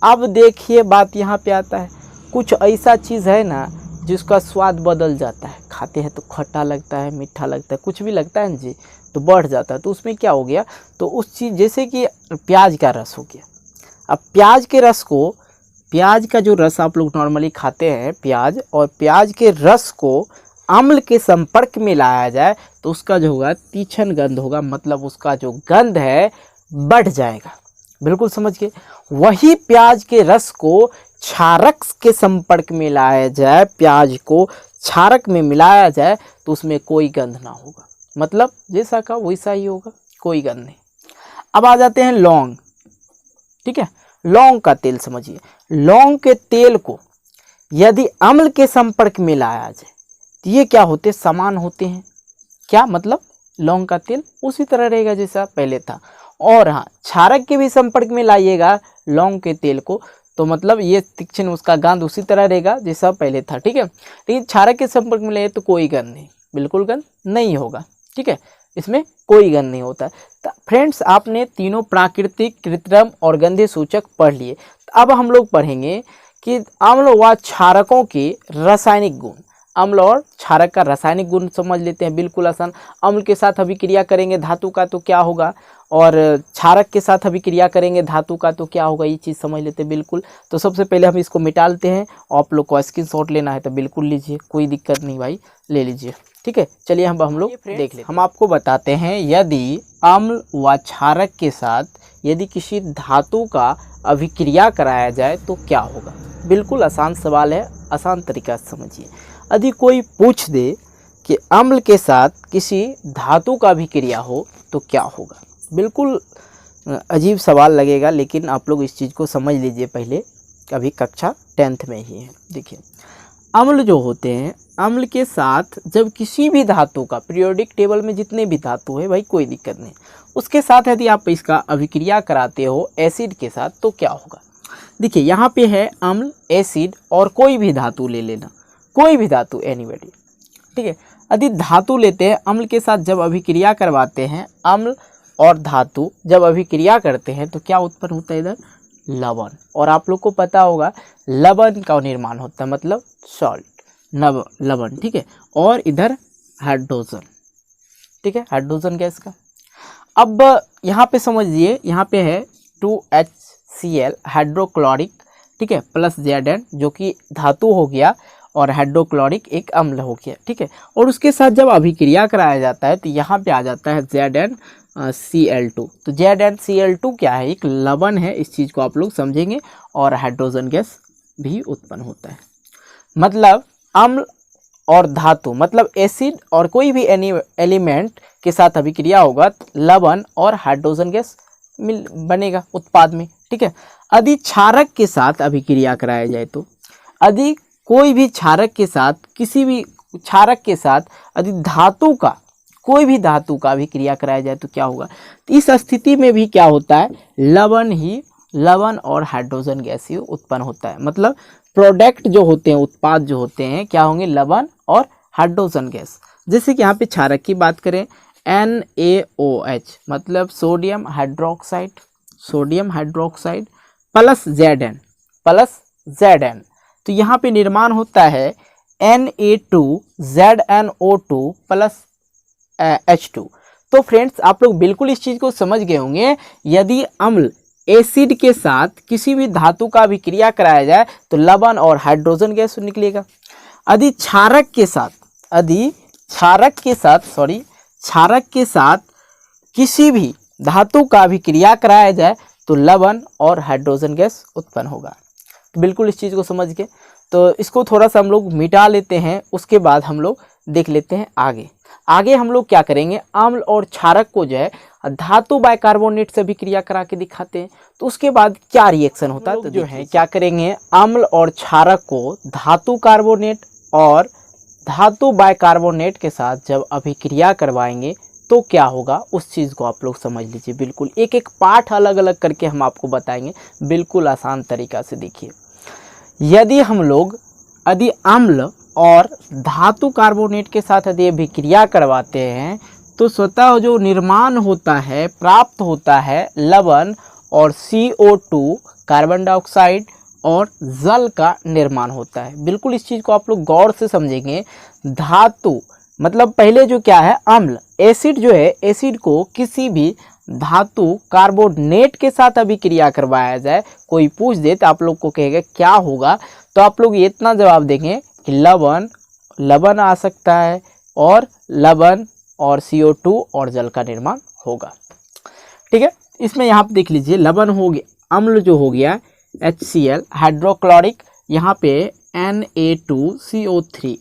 अब देखिए बात यहाँ पे आता है, कुछ ऐसा चीज़ है ना जिसका स्वाद बदल जाता है, खाते हैं तो खट्टा लगता है, मीठा लगता है, कुछ भी लगता है ना जी, तो बढ़ जाता है। तो उसमें क्या हो गया, तो उस चीज़ जैसे कि प्याज का रस हो गया। अब प्याज के रस को, प्याज का जो रस आप लोग नॉर्मली खाते हैं प्याज, और प्याज के रस को अम्ल के संपर्क में लाया जाए तो उसका जो होगा तीक्ष्ण गंध होगा, मतलब उसका जो गंध है बढ़ जाएगा। बिल्कुल समझ गए। वही प्याज के रस को क्षारक के संपर्क में लाया जाए, प्याज को क्षारक में मिलाया जाए तो उसमें कोई गंध ना होगा, मतलब जैसा का वैसा ही होगा, कोई गंध नहीं। अब आ जाते हैं लौंग, ठीक है। लौंग का तेल समझिए, लौंग के तेल को यदि अम्ल के संपर्क में लाया जाए तो ये क्या होते, समान होते हैं। क्या मतलब, लौंग का तेल उसी तरह रहेगा जैसा पहले था। और हाँ, क्षारक के भी संपर्क में लाइएगा लौंग के तेल को तो मतलब ये तीक्ष्ण उसका गंध उसी तरह रहेगा जैसा पहले था, ठीक है। लेकिन क्षारक के संपर्क में ले तो कोई गंध नहीं, बिल्कुल गंध नहीं होगा, ठीक है, इसमें कोई गंध नहीं होता। तो फ्रेंड्स आपने तीनों प्राकृतिक, कृत्रिम और गंध्य सूचक पढ़ लिए। तो अब हम लोग पढ़ेंगे कि अम्ल व क्षारकों के रासायनिक गुण। अम्ल और क्षारक का रासायनिक गुण समझ लेते हैं, बिल्कुल आसान। अम्ल के साथ अभिक्रिया करेंगे धातु का तो क्या होगा, और क्षारक के साथ अभिक्रिया करेंगे धातु का तो क्या होगा, ये चीज़ समझ लेते हैं बिल्कुल। तो सबसे पहले हम इसको मिटा लेते हैं, आप लोग को स्क्रीनशॉट लेना है तो बिल्कुल लीजिए, कोई दिक्कत नहीं भाई, ले लीजिए, ठीक है। चलिए हम लोग देख लेते हैं। हम आपको बताते हैं यदि अम्ल व क्षारक के साथ यदि किसी धातु का अभिक्रिया कराया जाए तो क्या होगा। बिल्कुल आसान सवाल है, आसान तरीका से समझिए। यदि कोई पूछ दे कि अम्ल के साथ किसी धातु का अभिक्रिया हो तो क्या होगा, बिल्कुल अजीब सवाल लगेगा, लेकिन आप लोग इस चीज़ को समझ लीजिए पहले, अभी कक्षा 10th में ही है। देखिए अम्ल जो होते हैं, अम्ल के साथ जब किसी भी धातु का, पीरियोडिक टेबल में जितने भी धातु है भाई कोई दिक्कत नहीं, उसके साथ यदि आप इसका अभिक्रिया कराते हो एसिड के साथ तो क्या होगा। देखिए यहाँ पे है अम्ल, एसिड और कोई भी धातु ले लेना, कोई भी धातु, एनीबॉडी, ठीक है। यदि धातु लेते हैं, अम्ल के साथ जब अभिक्रिया करवाते हैं, अम्ल और धातु जब अभिक्रिया करते हैं तो क्या उत्पन्न होता है, इधर लवण। और आप लोग को पता होगा लवण का निर्माण होता है, मतलब सॉल्ट, लवण, ठीक है। और इधर हाइड्रोजन, ठीक है, हाइड्रोजन गैस का। अब यहाँ पे समझिए, यहाँ पे है 2HCl हाइड्रोक्लोरिक, ठीक है, प्लस Zn जो कि धातु हो गया, और हाइड्रोक्लोरिक एक अम्ल हो गया, ठीक है। और उसके साथ जब अभिक्रिया कराया जाता है तो यहाँ पे आ जाता है ZnCl2। तो ZnCl2 क्या है, एक लवण है, इस चीज़ को आप लोग समझेंगे। और हाइड्रोजन गैस भी उत्पन्न होता है, मतलब अम्ल और धातु, मतलब एसिड और कोई भी एलिमेंट के साथ अभिक्रिया होगा, लवण और हाइड्रोजन गैस बनेगा उत्पाद में, ठीक है। यदि क्षारक के साथ अभिक्रिया कराया जाए तो, यदि कोई भी क्षारक के साथ, किसी भी क्षारक के साथ यदि धातु का, कोई भी धातु का अभिक्रिया कराया जाए तो क्या होगा। तो इस स्थिति में भी क्या होता है, लवण ही लवण और हाइड्रोजन गैस ही उत्पन्न होता है। मतलब प्रोडक्ट जो होते हैं, उत्पाद जो होते हैं, क्या होंगे? लवण और हाइड्रोजन गैस। जैसे कि यहाँ पे क्षारक की बात करें, NaOH मतलब sodium hydroxide, sodium hydroxide plus Zn। तो यहाँ पे निर्माण होता है Na2ZnO2 प्लस H2। तो फ्रेंड्स आप लोग बिल्कुल इस चीज़ को समझ गए होंगे, यदि अम्ल एसिड के साथ किसी भी धातु का अभिक्रिया कराया जाए तो लवण और हाइड्रोजन गैस निकलेगा। यदि क्षारक के साथ किसी भी धातु का अभिक्रिया कराया जाए तो लवण और हाइड्रोजन गैस उत्पन्न होगा। तो बिल्कुल इस चीज़ को समझ के, तो इसको थोड़ा सा हम लोग मिटा लेते हैं, उसके बाद हम लोग देख लेते हैं आगे हम लोग क्या करेंगे, अम्ल और क्षारक को जो है धातु बाइकार्बोनेट से अभिक्रिया करा के दिखाते हैं। तो उसके बाद क्या रिएक्शन होता है, तो जो है क्या करेंगे, अम्ल और क्षारक को धातु कार्बोनेट और धातु बाइकार्बोनेट के साथ जब अभिक्रिया करवाएंगे तो क्या होगा, उस चीज़ को आप लोग समझ लीजिए। बिल्कुल एक एक पार्ट अलग अलग करके हम आपको बताएंगे, बिल्कुल आसान तरीका से। देखिए, यदि अम्ल और धातु कार्बोनेट के साथ यदि अभिक्रिया करवाते हैं तो स्वतः जो निर्माण होता है, प्राप्त होता है लवण और CO2 कार्बन डाइऑक्साइड और जल का निर्माण होता है। बिल्कुल इस चीज़ को आप लोग गौर से समझेंगे। धातु मतलब पहले जो क्या है, अम्ल, एसिड जो है, एसिड को किसी भी धातु कार्बोनेट के साथ अभिक्रिया करवाया जाए, कोई पूछ दे तो आप लोग को कहेगा क्या होगा, तो आप लोग ये इतना जवाब देंगे कि लवण आ सकता है और लवण और CO2 और जल का निर्माण होगा। ठीक है, इसमें यहाँ पे देख लीजिए, लवण हो गया, अम्ल जो हो गया HCl हाइड्रोक्लोरिक, यहाँ पे Na2CO3,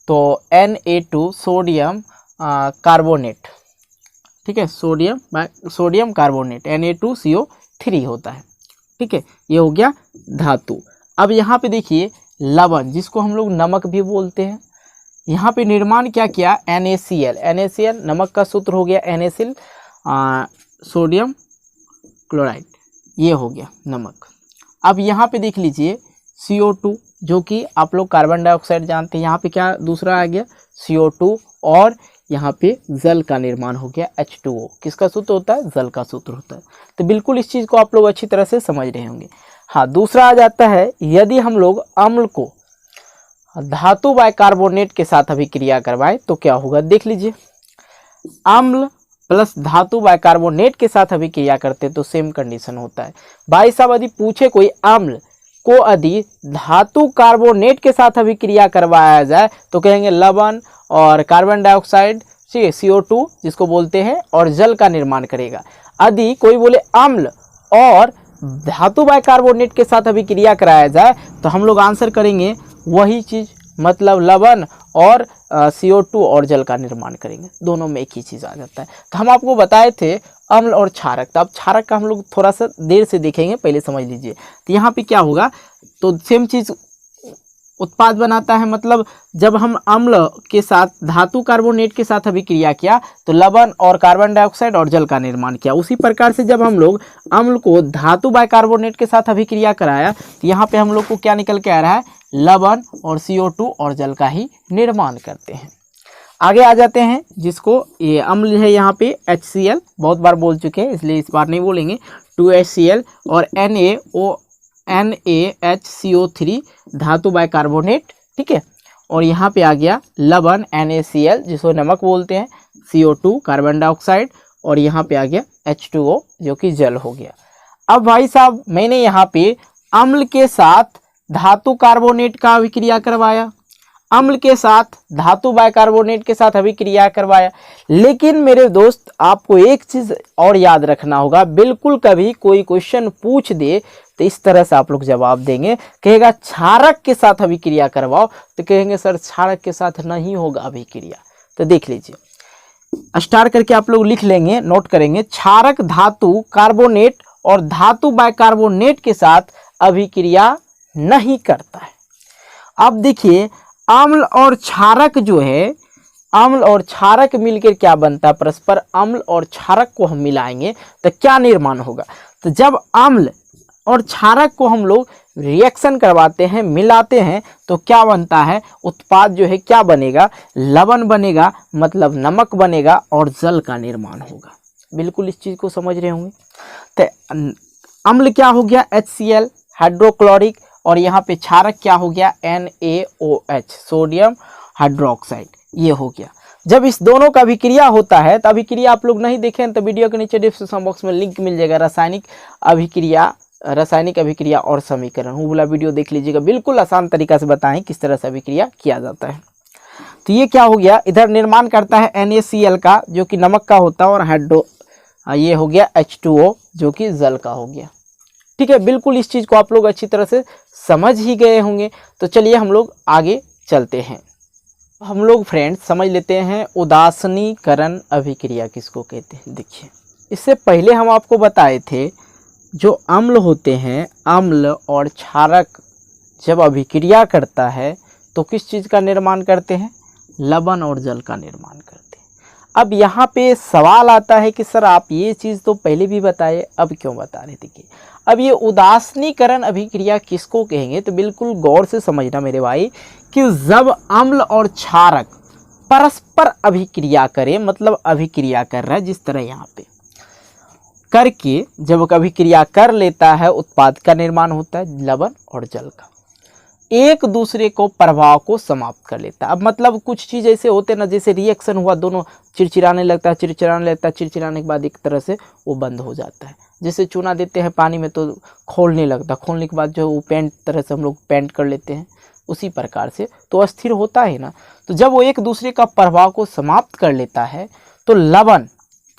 तो Na2 सोडियम कार्बोनेट, ठीक है, सोडियम कार्बोनेट Na2CO3 होता है। ठीक है, ये हो गया धातु। अब यहाँ पे देखिए लवण, जिसको हम लोग नमक भी बोलते हैं, यहाँ पे निर्माण क्या किया, NaCl नमक का सूत्र हो गया NaCl, सोडियम क्लोराइड, ये हो गया नमक। अब यहाँ पे देख लीजिए CO2, जो कि आप लोग कार्बन डाइऑक्साइड जानते हैं, यहाँ पे क्या दूसरा आ गया CO2, और यहाँ पे जल का निर्माण हो गया H2O। किसका सूत्र होता है, जल का सूत्र होता है। तो बिल्कुल इस चीज़ को आप लोग अच्छी तरह से समझ रहे होंगे। हाँ, दूसरा आ जाता है, यदि हम लोग अम्ल को धातु बाइकार्बोनेट के साथ अभिक्रिया करवाएं तो क्या होगा, देख लीजिए। अम्ल प्लस धातु बाइकार्बोनेट के साथ अभिक्रिया करते तो सेम कंडीशन होता है। भाई साहब, यदि पूछे कोई अम्ल को यदि धातु कार्बोनेट के साथ अभिक्रिया करवाया जाए तो कहेंगे लवण और कार्बन डाइऑक्साइड, ठीक है, CO2 जिसको बोलते हैं, और जल का निर्माण करेगा। यदि कोई बोले अम्ल और धातु बाइकार्बोनेट के साथ अभिक्रिया कराया जाए तो हम लोग आंसर करेंगे वही चीज़, मतलब लवण और CO2 और जल का निर्माण करेंगे। दोनों में एक ही चीज़ आ जाता है। तो हम आपको बताए थे अम्ल और क्षारक, तो अब क्षारक का हम लोग थोड़ा सा देर से देखेंगे, पहले समझ लीजिए। तो यहाँ पे क्या होगा, तो सेम चीज़ उत्पाद बनाता है, मतलब जब हम अम्ल के साथ धातु कार्बोनेट के साथ अभिक्रिया किया तो लवण और कार्बन डाइऑक्साइड और जल का निर्माण किया। उसी प्रकार से जब हम लोग अम्ल को धातु बाइकार्बोनेट के साथ अभिक्रिया कराया तो यहाँ पे हम लोग को क्या निकल के आ रहा है, लवण और CO2 और जल का ही निर्माण करते हैं। आगे आ जाते हैं, जिसको ये अम्ल है, यहाँ पे HCl बहुत बार बोल चुके हैं इसलिए इस बार नहीं बोलेंगे, 2HCl और NaHCO3 धातु बाइकार्बोनेट, ठीक है, और यहाँ पे आ गया लवण NaCl जिसको नमक बोलते हैं, CO2 कार्बन डाइऑक्साइड, और यहाँ पे आ गया H2O जो कि जल हो गया। अब भाई साहब, मैंने यहाँ पे अम्ल के साथ धातु कार्बोनेट का अभिक्रिया करवाया, अम्ल के साथ धातु बाइकार्बोनेट के साथ अभिक्रिया करवाया, लेकिन मेरे दोस्त आपको एक चीज़ और याद रखना होगा, बिल्कुल कभी कोई क्वेश्चन पूछ दे तो इस तरह से आप लोग जवाब देंगे, कहेगा क्षारक के साथ अभिक्रिया करवाओ, तो कहेंगे सर क्षारक के साथ नहीं होगा अभिक्रिया। तो देख लीजिए, स्टार करके आप लोग लिख लेंगे, नोट करेंगे, क्षारक धातु कार्बोनेट और धातु बाइकार्बोनेट के साथ अभिक्रिया नहीं करता है। अब देखिए, अम्ल और क्षारक जो है, अम्ल और क्षारक मिलकर क्या बनता है, परस्पर अम्ल और क्षारक को हम मिलाएंगे तो क्या निर्माण होगा, तो जब अम्ल और क्षारक को हम लोग रिएक्शन करवाते हैं, मिलाते हैं, तो क्या बनता है, उत्पाद जो है क्या बनेगा, लवण बनेगा, मतलब नमक बनेगा और जल का निर्माण होगा। बिल्कुल इस चीज़ को समझ रहे होंगे। तो अम्ल क्या हो गया, HCl हाइड्रोक्लोरिक, और यहाँ पे क्षारक क्या हो गया, NaOH सोडियम हाइड्रोक्साइड, ये हो गया। जब इस दोनों का अभिक्रिया होता है, तो अभिक्रिया आप लोग नहीं देखें तो वीडियो के नीचे डिस्क्रिप्शन बॉक्स में लिंक मिल जाएगा, रासायनिक अभिक्रिया और समीकरण, वो वाला वीडियो देख लीजिएगा। बिल्कुल आसान तरीका से बताएं किस तरह से अभिक्रिया किया जाता है। तो ये क्या हो गया, इधर निर्माण करता है NaCl का जो कि नमक का होता है, और ये हो गया H2O जो कि जल का हो गया। ठीक है, बिल्कुल इस चीज़ को आप लोग अच्छी तरह से समझ ही गए होंगे। तो चलिए हम लोग आगे चलते हैं। हम लोग फ्रेंड्स समझ लेते हैं उदासीनीकरण अभिक्रिया किसको कहते हैं। देखिए, इससे पहले हम आपको बताए थे जो अम्ल होते हैं, अम्ल और क्षारक जब अभिक्रिया करता है तो किस चीज़ का निर्माण करते हैं, लवण और जल का निर्माण करते हैं। अब यहाँ पे सवाल आता है कि सर आप ये चीज़ तो पहले भी बताए, अब क्यों बता रहे थे। कि अब ये उदासीनीकरण अभिक्रिया किसको कहेंगे, तो बिल्कुल गौर से समझना मेरे भाई कि जब अम्ल और क्षारक परस्पर अभिक्रिया करें, मतलब अभिक्रिया कर रहा है जिस तरह यहाँ पे करके जब अभिक्रिया कर लेता है, उत्पाद का निर्माण होता है लवण और जल का, एक दूसरे को प्रभाव को समाप्त कर लेता है। अब मतलब कुछ चीज़ ऐसे होते हैं ना, जैसे रिएक्शन हुआ, दोनों चिड़चिड़ाने लगता है, चिड़चिड़ाने के बाद एक तरह से वो बंद हो जाता है। जैसे चूना देते हैं पानी में तो खोलने लगता है, खोलने के बाद जो वो पेंट तरह से हम लोग पेंट कर लेते हैं, उसी प्रकार से तो अस्थिर होता है ना। तो जब वो एक दूसरे का प्रभाव को समाप्त कर लेता है तो लवण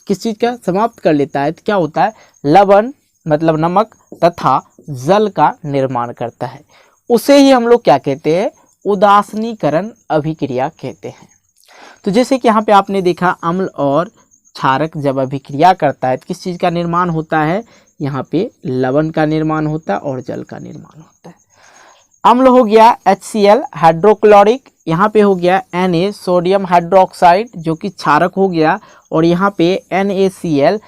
किस चीज़ का समाप्त कर लेता है, तो क्या होता है, लवण मतलब नमक तथा जल का निर्माण करता है। उसे ही हम लोग क्या कहते हैं, उदासीनीकरण अभिक्रिया कहते हैं। तो जैसे कि यहाँ पे आपने देखा अम्ल और क्षारक जब अभिक्रिया करता है तो किस चीज़ का निर्माण होता है, यहाँ पे लवण का निर्माण होता है और जल का निर्माण होता है। अम्ल हो गया HCl हाइड्रोक्लोरिक, यहाँ पे हो गया Na सोडियम हाइड्रोक्साइड जो कि क्षारक हो गया, और यहाँ पे NaCl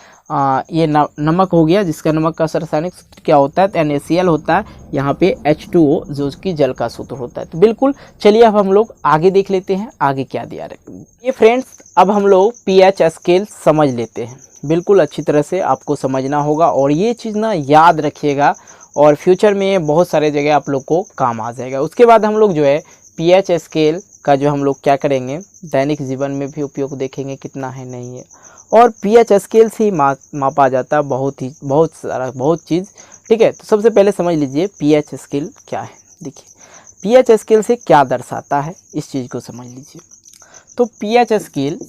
ये नमक हो गया, जिसका नमक का रासायनिक सूत्र क्या होता है, तो NaCl होता है। यहाँ पे H2O जो कि जल का सूत्र होता है। तो बिल्कुल चलिए अब हम लोग आगे देख लेते हैं, आगे क्या दिया है। ये फ्रेंड्स अब हम लोग pH स्केल समझ लेते हैं। बिल्कुल अच्छी तरह से आपको समझना होगा और ये चीज़ ना याद रखिएगा, और फ्यूचर में बहुत सारे जगह आप लोग को काम आ जाएगा। उसके बाद हम लोग जो है pH स्केल का जो हम लोग क्या करेंगे, दैनिक जीवन में भी उपयोग देखेंगे कितना है नहीं है, और pH स्केल से ही मापा जाता है बहुत चीज़। ठीक है, तो सबसे पहले समझ लीजिए pH स्केल क्या है। देखिए pH स्केल से क्या दर्शाता है, इस चीज़ को समझ लीजिए। तो pH स्केल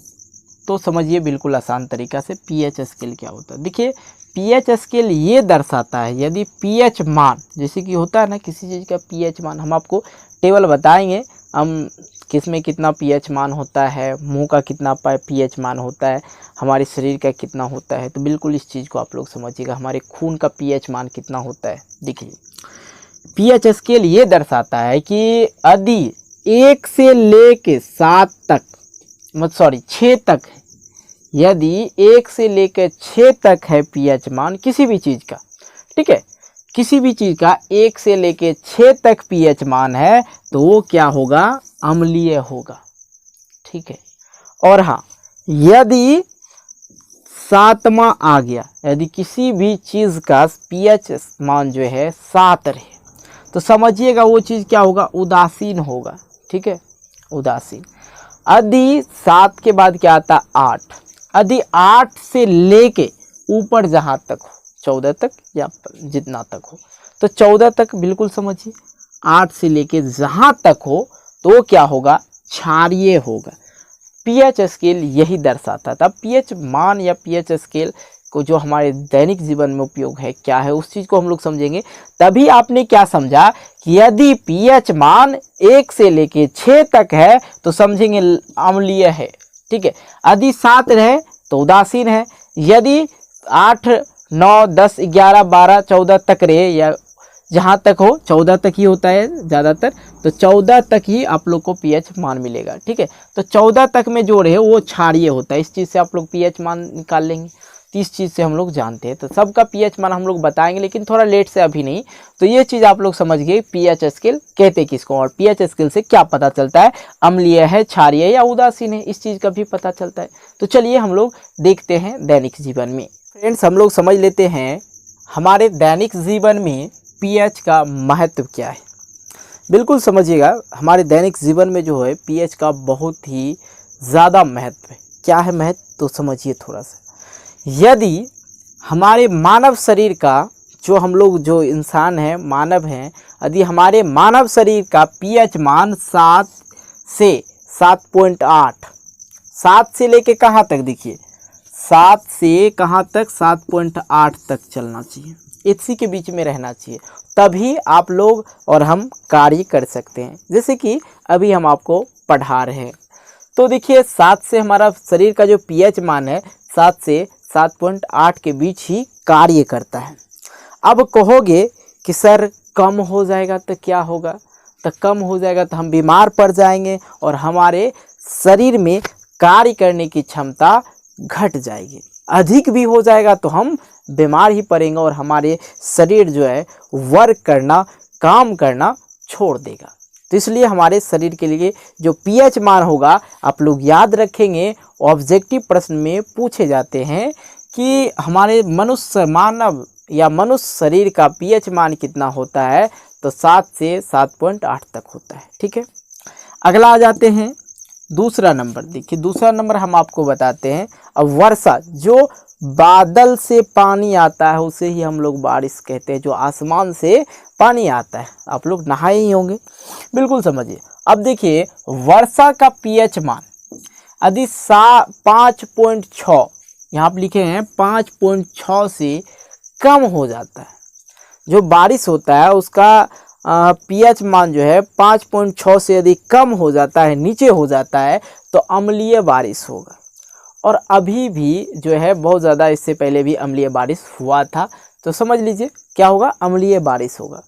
तो समझिए बिल्कुल आसान तरीका से pH स्केल क्या होता है। देखिए pH स्केल ये दर्शाता है यदि pH मान, जैसे कि होता है ना किसी चीज़ का pH मान, हम आपको टेबल बताएंगे हम किस में कितना pH मान होता है, मुंह का कितना pH मान होता है, हमारे शरीर का कितना होता है। तो बिल्कुल इस चीज़ को आप लोग समझिएगा, हमारे खून का pH मान कितना होता है। देखिए pH स्केल ये दर्शाता है कि यदि 1 से लेके 7 तक, मतलब 6 तक है, यदि 1 से लेकर 6 तक है pH मान किसी भी चीज़ का, ठीक है, किसी भी चीज़ का 1 से लेकर 6 तक pH मान है तो वो क्या होगा, अम्लीय होगा। ठीक है, और हाँ यदि 7वां आ गया, यदि किसी भी चीज़ का pH मान जो है 7 रहे तो समझिएगा वो चीज़ क्या होगा, उदासीन होगा। ठीक है, उदासीन। यदि 7 के बाद क्या आता, 8, यदि 8 से लेके ऊपर जहाँ तक हो, 14 तक या जितना तक हो, तो 14 तक बिल्कुल समझिए, 8 से लेके जहाँ तक हो तो क्या होगा, क्षारीय होगा। pH स्केल यही दर्शाता था। pH मान या pH स्केल को जो हमारे दैनिक जीवन में उपयोग है क्या है, उस चीज़ को हम लोग समझेंगे। तभी आपने क्या समझा कि यदि pH मान 1 से लेके 6 तक है तो समझेंगे अम्लीय है। ठीक है, यदि 7 रहे तो उदासीन है, यदि 8, 9, 10, 11, 12, 14 तक रहे या जहाँ तक हो, 14 तक ही होता है ज़्यादातर, तो 14 तक ही आप लोग को pH मान मिलेगा। ठीक है, तो 14 तक में जो रहे वो क्षारीय होता है। इस चीज़ से आप लोग pH मान निकाल लेंगे। तो इस चीज़ से हम लोग जानते हैं। तो सबका पीएच मान हम लोग बताएंगे, लेकिन थोड़ा लेट से, अभी नहीं। तो ये चीज़ आप लोग समझ गए पीएच स्केल कहते किसको, और पीएच स्केल से क्या पता चलता है, अम्लीय है, क्षारीय है या उदासीन है, इस चीज़ का भी पता चलता है। तो चलिए हम लोग देखते हैं दैनिक जीवन में। फ्रेंड्स, हम लोग समझ लेते हैं हमारे दैनिक जीवन में पीएच का महत्व क्या है। बिल्कुल समझिएगा, हमारे दैनिक जीवन में जो है पीएच का बहुत ही ज़्यादा महत्व है। क्या है महत्व, तो समझिए थोड़ा सा। यदि हमारे मानव शरीर का, जो हम लोग जो इंसान हैं, मानव हैं, यदि हमारे मानव शरीर का पीएच मान 7 से 7.8, 7 से लेके कहाँ तक, देखिए 7 से कहाँ तक, 7.8 तक चलना चाहिए, इसी के बीच में रहना चाहिए, तभी आप लोग और हम कार्य कर सकते हैं। जैसे कि अभी हम आपको पढ़ा रहे हैं, तो देखिए 7 से हमारा शरीर का जो पीएच मान है 7 से 7.8 के बीच ही कार्य करता है। अब कहोगे कि सर कम हो जाएगा तो क्या होगा, तो कम हो जाएगा तो हम बीमार पड़ जाएंगे और हमारे शरीर में कार्य करने की क्षमता घट जाएगी। अधिक भी हो जाएगा तो हम बीमार ही पड़ेंगे और हमारे शरीर जो है वर्क करना, काम करना छोड़ देगा। तो इसलिए हमारे शरीर के लिए जो पीएच मान होगा, आप लोग याद रखेंगे, ऑब्जेक्टिव प्रश्न में पूछे जाते हैं कि हमारे मनुष्य, मानव या मनुष्य शरीर का पीएच मान कितना होता है, तो 7 से 7.8 तक होता है। ठीक है, अगला आ जाते हैं दूसरा नंबर। देखिए दूसरा नंबर हम आपको बताते हैं, अब वर्षा, जो बादल से पानी आता है उसे ही हम लोग बारिश कहते हैं, जो आसमान से पानी आता है। आप लोग नहाए ही होंगे, बिल्कुल समझिए। अब देखिए वर्षा का पीएच मान यदि 5.6, यहाँ पर लिखे हैं 5.6 से कम हो जाता है, जो बारिश होता है उसका पीएच मान जो है 5.6 से यदि कम हो जाता है, नीचे हो जाता है, तो अम्लीय बारिश होगा। और अभी भी जो है बहुत ज़्यादा, इससे पहले भी अम्लीय बारिश हुआ था, तो समझ लीजिए क्या होगा, अम्लीय बारिश होगा,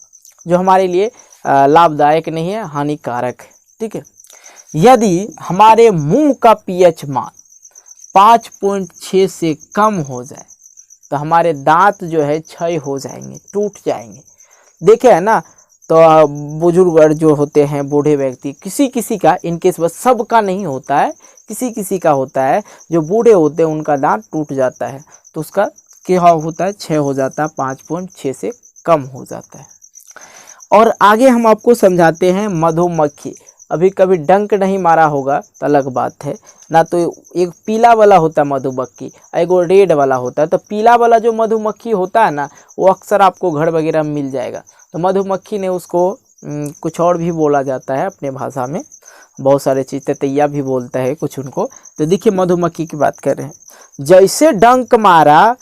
जो हमारे लिए लाभदायक नहीं है, हानिकारक है। ठीक है, यदि हमारे मुंह का पीएच मान 5.6 से कम हो जाए तो हमारे दांत जो है क्षय हो जाएंगे, टूट जाएंगे। देखे है ना, तो बुजुर्ग जो होते हैं, बूढ़े व्यक्ति, किसी किसी का, इनकेस बस सबका नहीं होता है, किसी किसी का होता है, जो बूढ़े होते हैं उनका दांत टूट जाता है, तो उसका क्या होता है, क्षय हो जाता है, 5.6 से कम हो जाता है। और आगे हम आपको समझाते हैं मधुमक्खी। अभी कभी डंक नहीं मारा होगा तो अलग बात है ना, तो एक पीला वाला होता है मधुमक्खी, एक रेड वाला होता है। तो पीला वाला जो मधुमक्खी होता है ना, वो अक्सर आपको घर वगैरह में मिल जाएगा। तो मधुमक्खी ने उसको कुछ और भी बोला जाता है अपने भाषा में, बहुत सारे चीज़, ततैया भी बोलता है कुछ उनको। तो देखिए मधुमक्खी की बात कर रहे हैं, जैसे डंक मारा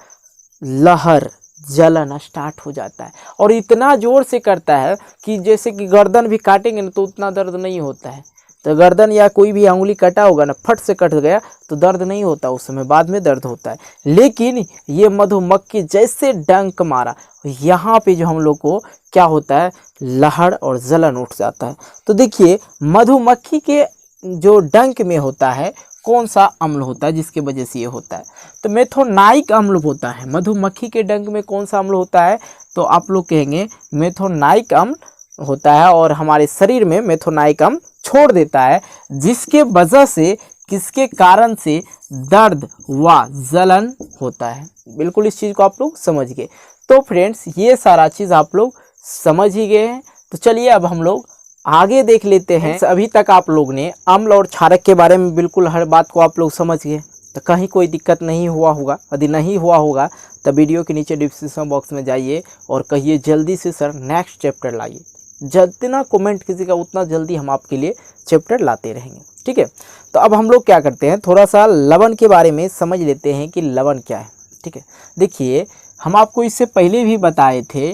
लहर जलन स्टार्ट हो जाता है, और इतना जोर से करता है कि जैसे कि गर्दन भी काटेंगे ना तो उतना दर्द नहीं होता है। तो गर्दन या कोई भी अंगुली कटा होगा ना, फट से कट गया तो दर्द नहीं होता उस समय, बाद में दर्द होता है। लेकिन ये मधुमक्खी जैसे डंक मारा, यहाँ पे जो हम लोग को क्या होता है, लहर और जलन उठ जाता है। तो देखिए मधुमक्खी के जो डंक में होता है कौन सा अम्ल होता है जिसके वजह से ये होता है, तो मेथोनाइक अम्ल होता है। मधुमक्खी के डंक में कौन सा अम्ल होता है, तो आप लोग कहेंगे मेथोनाइक अम्ल होता है, और हमारे शरीर में मेथोनाइक अम्ल छोड़ देता है, जिसके वजह से, किसके कारण से दर्द व जलन होता है। बिल्कुल इस चीज़ को आप लोग समझ गए। तो फ्रेंड्स ये सारा चीज़ आप लोग समझ ही गए हैं। तो चलिए अब हम लोग आगे देख लेते हैं। अभी तक आप लोग ने अम्ल और क्षारक के बारे में बिल्कुल हर बात को आप लोग समझ गए, तो कहीं कोई दिक्कत नहीं हुआ होगा। यदि नहीं हुआ होगा तो वीडियो के नीचे डिस्क्रिप्शन बॉक्स में जाइए और कहिए जल्दी से सर नेक्स्ट चैप्टर लाइए। जितना कमेंट कीजिएगा उतना जल्दी हम आपके लिए चैप्टर लाते रहेंगे। ठीक है, तो अब हम लोग क्या करते हैं, थोड़ा सा लवण के बारे में समझ लेते हैं कि लवण क्या है। ठीक है, देखिए हम आपको इससे पहले भी बताए थे,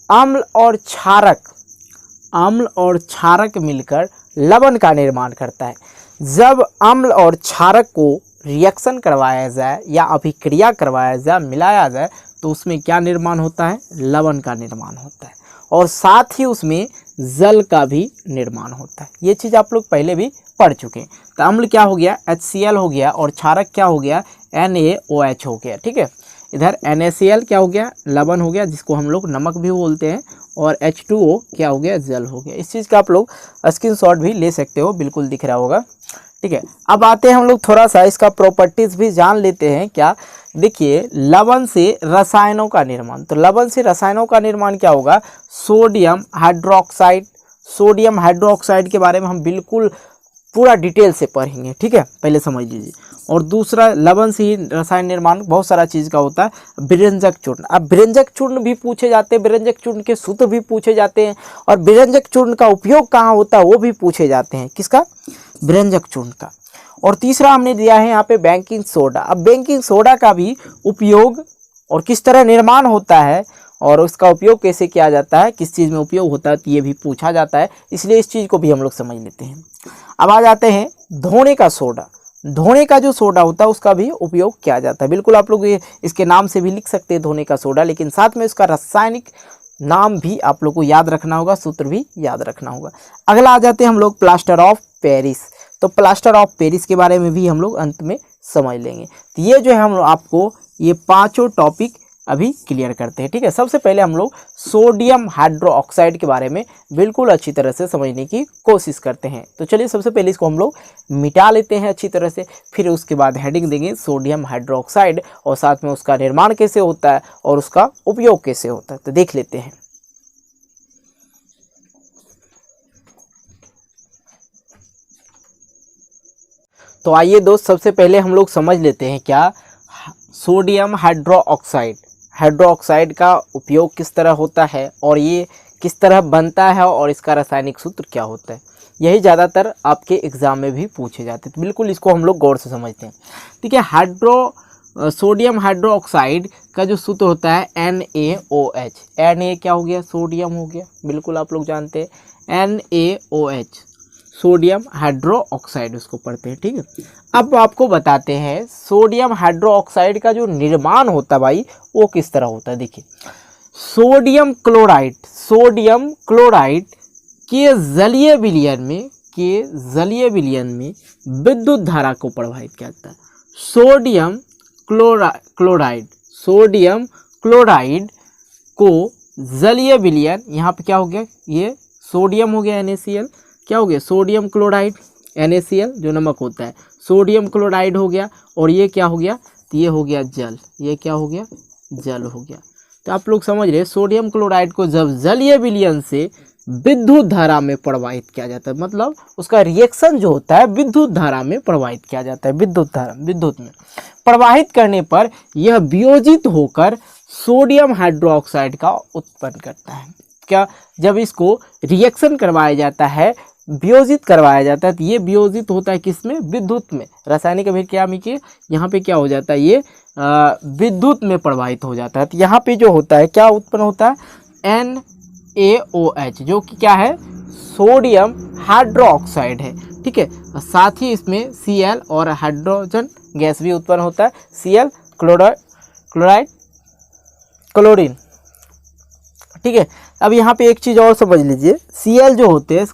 अम्ल और क्षारक मिलकर लवण का निर्माण करता है। जब अम्ल और क्षारक को रिएक्शन करवाया जाए या अभिक्रिया करवाया जाए, मिलाया जाए, तो उसमें क्या निर्माण होता है, लवण का निर्माण होता है, और साथ ही उसमें जल का भी निर्माण होता है। ये चीज़ आप लोग पहले भी पढ़ चुके हैं। तो अम्ल क्या हो गया, HCl हो गया, और क्षारक क्या हो गया, NaOH हो गया। ठीक है, इधर NaCl क्या हो गया, लवण हो गया, जिसको हम लोग नमक भी बोलते हैं, और H2O क्या हो गया, जल हो गया। इस चीज़ का आप लोग स्क्रीनशॉट भी ले सकते हो, बिल्कुल दिख रहा होगा। ठीक है, अब आते हैं हम लोग थोड़ा सा इसका प्रॉपर्टीज भी जान लेते हैं। क्या, देखिए, लवण से रसायनों का निर्माण। तो लवण से रसायनों का निर्माण क्या होगा, सोडियम हाइड्रोक्साइड। सोडियम हाइड्रोक्साइड के बारे में हम बिल्कुल पूरा डिटेल से पढ़ेंगे। ठीक है, पहले समझ लीजिए। और दूसरा, लवण से ही रसायन निर्माण बहुत सारा चीज़ का होता है। विरंजक चूर्ण, अब विरंजक चूर्ण भी पूछे जाते हैं, विरंजक चूर्ण के सूत्र भी पूछे जाते हैं, और विरंजक चूर्ण का उपयोग कहाँ होता है वो भी पूछे जाते हैं। किसका, विरंजक चूर्ण का। और तीसरा हमने दिया है यहाँ पे बेकिंग सोडा। अब बेकिंग सोडा का भी उपयोग और किस तरह निर्माण होता है और उसका उपयोग कैसे किया जाता है, किस चीज़ में उपयोग होता है, तो ये भी पूछा जाता है, इसलिए इस चीज़ को भी हम लोग समझ लेते हैं। अब आ जाते हैं धोने का सोडा। धोने का जो सोडा होता है उसका भी उपयोग किया जाता है। बिल्कुल आप लोग ये इसके नाम से भी लिख सकते हैं धोने का सोडा, लेकिन साथ में उसका रासायनिक नाम भी आप लोग को याद रखना होगा, सूत्र भी याद रखना होगा। अगला आ जाते हैं हम लोग प्लास्टर ऑफ पेरिस। तो प्लास्टर ऑफ पेरिस के बारे में भी हम लोग अंत में समझ लेंगे। तो ये जो है हम लोग आपको ये पांचों टॉपिक अभी क्लियर करते हैं। ठीक है, सबसे पहले हम लोग सोडियम हाइड्रोक्साइड के बारे में बिल्कुल अच्छी तरह से समझने की कोशिश करते हैं। तो चलिए सबसे पहले इसको हम लोग मिटा लेते हैं अच्छी तरह से, फिर उसके बाद हेडिंग देंगे सोडियम हाइड्रोक्साइड, और साथ में उसका निर्माण कैसे होता है और उसका उपयोग कैसे होता है, तो देख लेते हैं। तो आइए दोस्त, सबसे पहले हम लोग समझ लेते हैं क्या सोडियम हाइड्रोक्साइड, हाइड्रोक्साइड का उपयोग किस तरह होता है और ये किस तरह बनता है और इसका रासायनिक सूत्र क्या होता है। यही ज़्यादातर आपके एग्जाम में भी पूछे जाते हैं, तो बिल्कुल इसको हम लोग गौर से समझते हैं। ठीक है, सोडियम हाइड्रोक्साइड का जो सूत्र होता है NaOH। Na क्या हो गया, सोडियम हो गया, बिल्कुल आप लोग जानते हैं NaOH, सोडियम हाइड्रोक्साइड उसको पढ़ते हैं। ठीक है, अब आपको बताते हैं सोडियम हाइड्रोक्साइड का जो निर्माण होता है भाई वो किस तरह होता है। देखिए, सोडियम क्लोराइड के जलीय विलयन में विद्युत धारा को प्रभावित करता है। सोडियम क्लोराइड को जलीय विलयन, यहाँ पे क्या हो गया, ये सोडियम हो गया NaCl, क्या हो गया, सोडियम क्लोराइड NaCl जो नमक होता है, सोडियम क्लोराइड हो गया, और ये क्या हो गया, तो ये हो गया जल, ये क्या हो गया, जल हो गया। तो आप लोग समझ रहे, सोडियम क्लोराइड को जब जलीय विलयन से विद्युत धारा में प्रवाहित किया जाता है, मतलब उसका रिएक्शन जो होता है विद्युत धारा में प्रवाहित किया जाता है, विद्युत में प्रवाहित करने पर यह वियोजित होकर सोडियम हाइड्रोक्साइड का उत्पन्न करता है। क्या, जब इसको रिएक्शन करवाया जाता है, वियोजित करवाया जाता है, तो ये वियोजित होता है किसमें, विद्युत में। रासायनिक अभिक्रिया में कि यहाँ पे क्या हो जाता है, ये विद्युत में प्रवाहित हो जाता है। तो यहाँ पे जो होता है क्या उत्पन्न होता है, NaOH, जो कि क्या है, सोडियम हाइड्रोक्साइड है। ठीक है, साथ ही इसमें Cl और हाइड्रोजन गैस भी उत्पन्न होता है, Cl क्लोरीन। ठीक है, अब यहाँ पे एक चीज़ और समझ लीजिए, Cl जो होते हैं,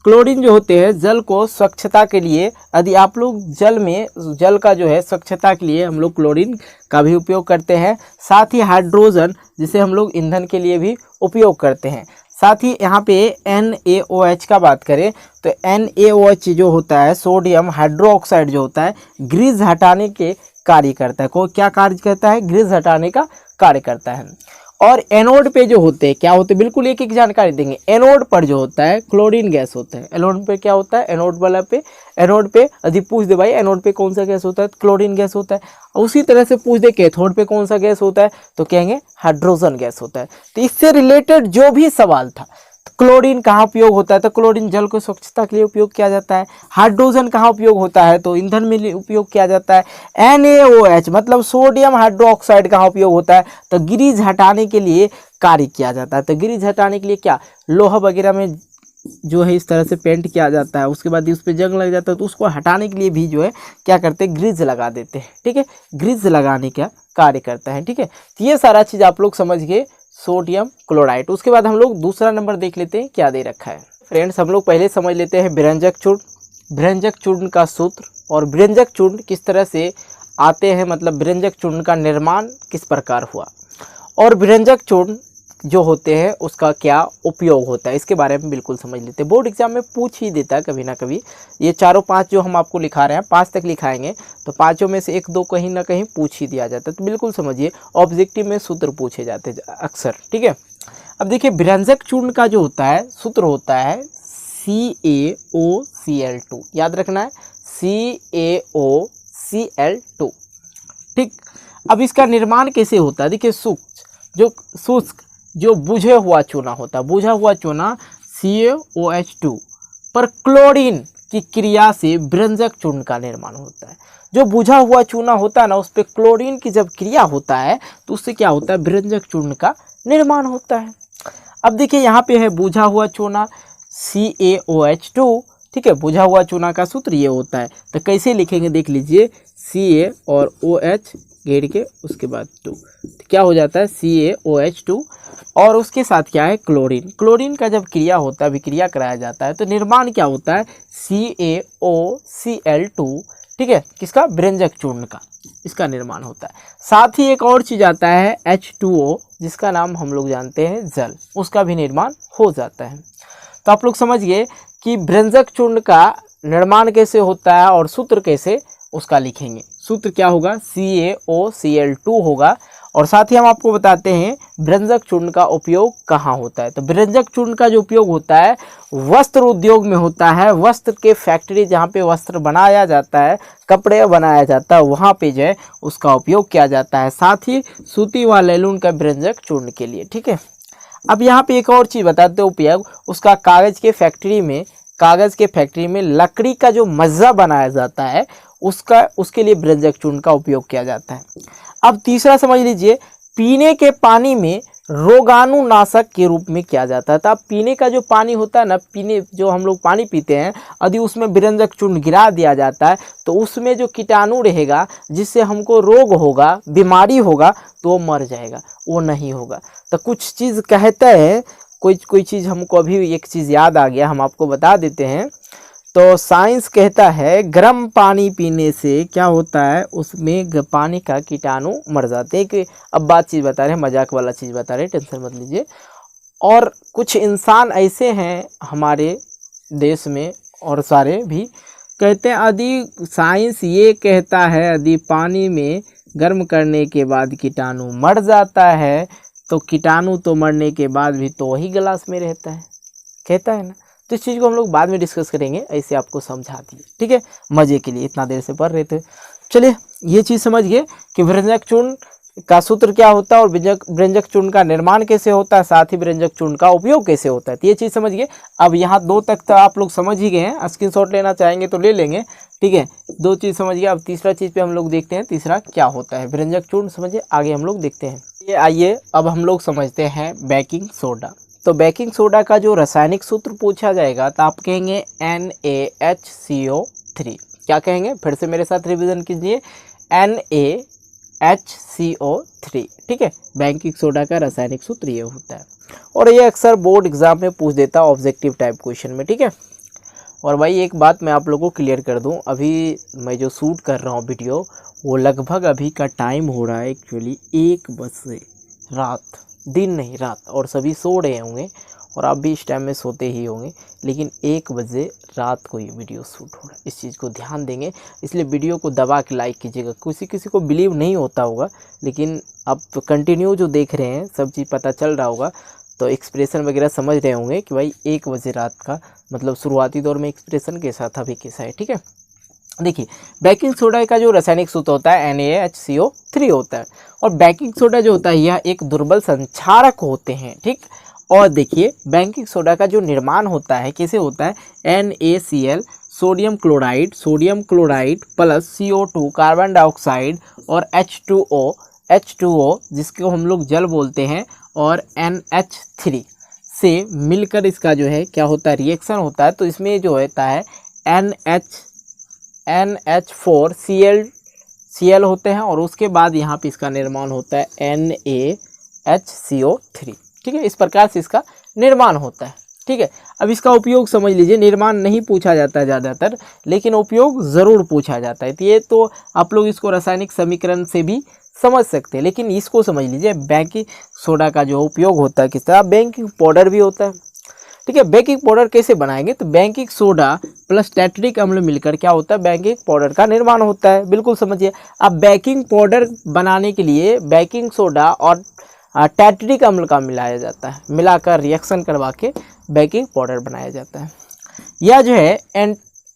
क्लोरीन जो होते हैं, जल को स्वच्छता के लिए, यदि आप लोग जल का जो है स्वच्छता के लिए हम लोग क्लोरीन का भी उपयोग करते हैं। साथ ही हाइड्रोजन, जिसे हम लोग ईंधन के लिए भी उपयोग करते हैं। साथ ही यहाँ पे NaOH का बात करें तो NaOH जो होता है, सोडियम हाइड्रोक्साइड जो होता है, ग्रीस हटाने के कार्य करता है। कोई क्या कार्य करता है, ग्रीस हटाने का कार्य करता है। और एनोड पे जो होते हैं क्या होते हैं, बिल्कुल एक एक जानकारी देंगे। एनोड पर जो होता है क्लोरीन गैस होता है। एनोड पे क्या होता है, एनोड वाला पे, एनोड पे यदि पूछ दे भाई एनोड पे कौन सा गैस होता है, क्लोरीन गैस होता है। उसी तरह से पूछ दे कैथोड पे कौन सा गैस होता है, तो कहेंगे हाइड्रोजन गैस होता है। तो इससे रिलेटेड जो भी सवाल था, क्लोरीन कहाँ उपयोग होता है, तो क्लोरीन जल को स्वच्छता के लिए उपयोग किया जाता है। हाइड्रोजन कहाँ उपयोग होता है, तो ईंधन में उपयोग किया जाता है। NaOH मतलब सोडियम हाइड्रोक्साइड कहाँ उपयोग होता है, तो ग्रीस हटाने के लिए कार्य किया जाता है। तो ग्रीस हटाने के लिए क्या, लोहा वगैरह में जो है इस तरह से पेंट किया जाता है, उसके बाद उस पर जंग लग जाता है, तो उसको हटाने के लिए भी जो है क्या करते हैं, ग्रीस लगा देते हैं। ठीक है, ग्रीस लगाने का कार्य करता है। ठीक है, तो ये सारा चीज़ आप लोग समझ गए, सोडियम क्लोराइड। उसके बाद हम लोग दूसरा नंबर देख लेते हैं क्या दे रखा है। फ्रेंड्स, हम लोग पहले समझ लेते हैं विरंजक चूर्ण। विरंजक चूर्ण का सूत्र और विरंजक चूर्ण किस तरह से आते हैं, मतलब विरंजक चूर्ण का निर्माण किस प्रकार हुआ और विरंजक चूर्ण जो होते हैं उसका क्या उपयोग होता है, इसके बारे में बिल्कुल समझ लेते हैं। बोर्ड एग्जाम में पूछ ही देता है कभी ना कभी। ये चारों पांच जो हम आपको लिखा रहे हैं, 5 तक लिखाएंगे तो पांचों में से 1-2 कहीं ना कहीं पूछ ही दिया जाता है। तो बिल्कुल समझिए, ऑब्जेक्टिव में सूत्र पूछे जाते हैं अक्सर, ठीक है। अब देखिए, विरंजक चूर्ण का जो होता है सूत्र होता है CaOCl2, याद रखना है CaOCl2, ठीक। अब इसका निर्माण कैसे होता है, देखिए शुष्क जो बुझे हुआ चूना होता है, बुझा हुआ चूना CaOH2 पर क्लोरीन की क्रिया से विरंजक चूर्ण का निर्माण होता है। जो बुझा हुआ चूना होता है ना, उस पर क्लोरीन की जब क्रिया होता है तो उससे क्या होता है, विरंजक चूर्ण का निर्माण होता है। अब देखिए यहाँ पे है बुझा हुआ चूना CaOH2, ठीक है। बुझा हुआ चूना का सूत्र ये होता है, तो कैसे लिखेंगे देख लीजिए, Ca और OH घेर के उसके बाद 2, तो क्या हो जाता है CaOH2 और उसके साथ क्या है क्लोरीन। क्लोरीन का जब क्रिया होता है, अभिक्रिया कराया जाता है तो निर्माण क्या होता है CaOCl2, ठीक है, किसका, विरंजक चूर्ण का, इसका निर्माण होता है। साथ ही एक और चीज़ आता है H2O, जिसका नाम हम लोग जानते हैं जल, उसका भी निर्माण हो जाता है। तो आप लोग समझ गए कि विरंजक चूर्ण का निर्माण कैसे होता है और सूत्र कैसे उसका लिखेंगे। सूत्र क्या होगा, CaOCl2 होगा। और साथ ही हम आपको बताते हैं विरंजक चूर्ण का उपयोग कहाँ होता है। तो विरंजक चूर्ण का जो उपयोग होता है वस्त्र उद्योग में होता है। वस्त्र के फैक्ट्री जहाँ पे वस्त्र बनाया जाता है, कपड़े बनाया जाता है, वहाँ पे जो है उसका उपयोग किया जाता है। साथ ही सूती व नैलून का विरंजक चूर्ण के लिए, ठीक है। अब यहाँ पे एक और चीज़ बताते हैं उपयोग उसका, कागज़ के फैक्ट्री में लकड़ी का जो मज्जा बनाया जाता है उसके लिए विरंजक चूर्ण का उपयोग किया जाता है। अब तीसरा समझ लीजिए, पीने के पानी में रोगाणुनाशक के रूप में किया जाता है। तो अब पीने का जो पानी होता है ना, जो हम लोग पानी पीते हैं, यदि उसमें विरंजक चूर्ण गिरा दिया जाता है तो उसमें जो कीटाणु रहेगा जिससे हमको रोग होगा, बीमारी होगा, तो वो मर जाएगा, वो नहीं होगा। तो कुछ चीज़ कहते हैं, कोई चीज़ हमको अभी एक चीज़ याद आ गया, हम आपको बता देते हैं। तो साइंस कहता है गर्म पानी पीने से क्या होता है, उसमें पानी का कीटाणु मर जाते हैं। कि अब बात चीज़ बता रहे हैं, मजाक वाला चीज़ बता रहे हैं, टेंशन मत लीजिए। और कुछ इंसान ऐसे हैं हमारे देश में और सारे भी कहते हैं, यदि साइंस ये कहता है यदि पानी में गर्म करने के बाद कीटाणु मर जाता है तो कीटाणु तो मरने के बाद भी तो वही गिलास में रहता है, कहता है ना। तो इस चीज़ को हम लोग बाद में डिस्कस करेंगे, ऐसे आपको समझा दिए, ठीक है, मज़े के लिए, इतना देर से पढ़ रहे थे। चलिए ये चीज़ समझ गए कि विरंजक चूर्ण का सूत्र क्या होता है और विरंजक चूर्ण का निर्माण कैसे होता है, साथ ही विरंजक चूर्ण का उपयोग कैसे होता है। तो ये चीज़ समझ गए। अब यहाँ 2 तक तो आप लोग समझ ही गए हैं, स्क्रीनशॉट लेना चाहेंगे तो ले लेंगे, ठीक है। 2 चीज़ समझ गए। अब तीसरा चीज़ पे हम लोग देखते हैं, तीसरा क्या होता है, विरंजक चूर्ण समझिए, आगे हम लोग देखते हैं। ये आइए अब हम लोग समझते हैं बेकिंग सोडा। तो बेकिंग सोडा का जो रासायनिक सूत्र पूछा जाएगा तो आप कहेंगे NaHCO3। क्या कहेंगे, फिर से मेरे साथ रिवीजन कीजिए, NaHCO3, ठीक है। बेकिंग सोडा का रासायनिक सूत्र ये होता है और ये अक्सर बोर्ड एग्जाम में पूछ देता है ऑब्जेक्टिव टाइप क्वेश्चन में, ठीक है। और भाई एक बात मैं आप लोगों को क्लियर कर दूं, अभी मैं जो शूट कर रहा हूं वीडियो, वो लगभग अभी का टाइम हो रहा है एक्चुअली 1 बजे रात, दिन नहीं रात, और सभी सो रहे होंगे और आप भी इस टाइम में सोते ही होंगे, लेकिन 1 बजे रात को ये वीडियो शूट हो रहा है। इस चीज़ को ध्यान देंगे, इसलिए वीडियो को दबा के लाइक कीजिएगा। किसी को बिलीव नहीं होता होगा, लेकिन आप कंटिन्यू जो देख रहे हैं सब चीज़ पता चल रहा होगा, तो एक्सप्रेशन वगैरह समझ रहे होंगे कि भाई 1 बजे रात का मतलब शुरुआती दौर में एक्सप्रेशन कैसा था, अभी कैसा है, ठीक है। देखिए बेकिंग सोडा का जो रासायनिक सूत्र होता है NaHCO3 होता है और बेकिंग सोडा जो होता है यह एक दुर्बल संक्षारक होते हैं, ठीक। और देखिए बेकिंग सोडा का जो निर्माण होता है कैसे होता है, NaCl sodium chloride plus CO2 carbon dioxide और H2O जिसको हम लोग जल बोलते हैं और NH3 से मिलकर इसका जो है क्या होता है, रिएक्शन होता है। तो इसमें जो होता है NH4Cl होते हैं और उसके बाद यहाँ पे इसका निर्माण होता है NaHCO3, ठीक है। इस प्रकार से इसका निर्माण होता है, ठीक है। अब इसका उपयोग समझ लीजिए, निर्माण नहीं पूछा जाता है ज़्यादातर, लेकिन उपयोग ज़रूर पूछा जाता है। तो ये तो आप लोग इसको रासायनिक समीकरण से भी समझ सकते हैं, लेकिन इसको समझ लीजिए बेकिंग सोडा का जो उपयोग होता है किस तरह। बेकिंग पाउडर भी होता है, ठीक है। बेकिंग पाउडर कैसे बनाएंगे, तो बेकिंग सोडा प्लस टैट्रिक अम्ल मिलकर क्या होता है, बेकिंग पाउडर का निर्माण होता है। बिल्कुल समझिए। अब बेकिंग पाउडर बनाने के लिए बेकिंग सोडा और टैट्रिक अम्ल का मिलाया जाता है, मिलाकर रिएक्शन करवा के बेकिंग पाउडर बनाया जाता है। यह जो है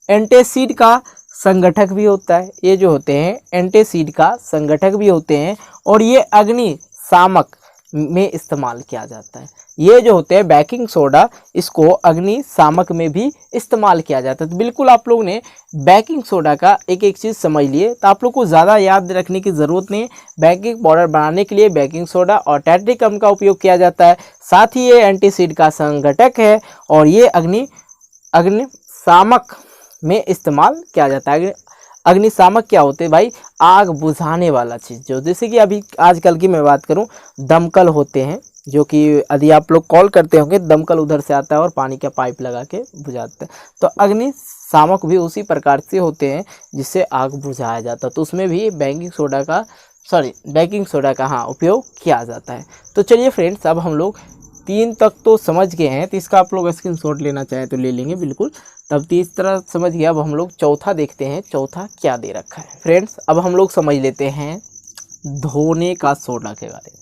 एंटासिड का संगठक भी होता है। ये जो होते हैं एंटासिड का संगठक भी होते हैं, और ये अग्निशामक में इस्तेमाल किया जाता है। ये जो होते हैं बेकिंग सोडा, इसको अग्निशामक में भी इस्तेमाल किया जाता है। तो बिल्कुल आप लोग ने बेकिंग सोडा का एक एक चीज़ समझ लिए, तो आप लोग को ज़्यादा याद रखने की ज़रूरत नहीं। बेकिंग पाउडर बनाने के लिए बेकिंग सोडा और टैट्रिक अम्ल का उपयोग किया जाता है। साथ ही ये एंटासिड का संघटक है, और ये अग्निशामक में इस्तेमाल किया जाता है। अग्निशामक क्या होते हैं भाई, आग बुझाने वाला चीज़। जो जैसे कि अभी आजकल की मैं बात करूं, दमकल होते हैं, जो कि यदि आप लोग कॉल करते होंगे, दमकल उधर से आता है और पानी का पाइप लगा के बुझाते हैं। तो अग्निशामक भी उसी प्रकार से होते हैं जिससे आग बुझाया जाता है। तो उसमें भी बेकिंग सोडा का हाँ उपयोग किया जाता है। तो चलिए फ्रेंड्स, अब हम लोग 3 तक तो समझ गए हैं, तो इसका आप लोग स्क्रीनशॉट लेना चाहें तो ले लेंगे बिल्कुल। तब तीसरा समझ गया। अब हम लोग चौथा देखते हैं, चौथा क्या दे रखा है। फ्रेंड्स, अब हम लोग समझ लेते हैं धोने का सोडा के बारे में।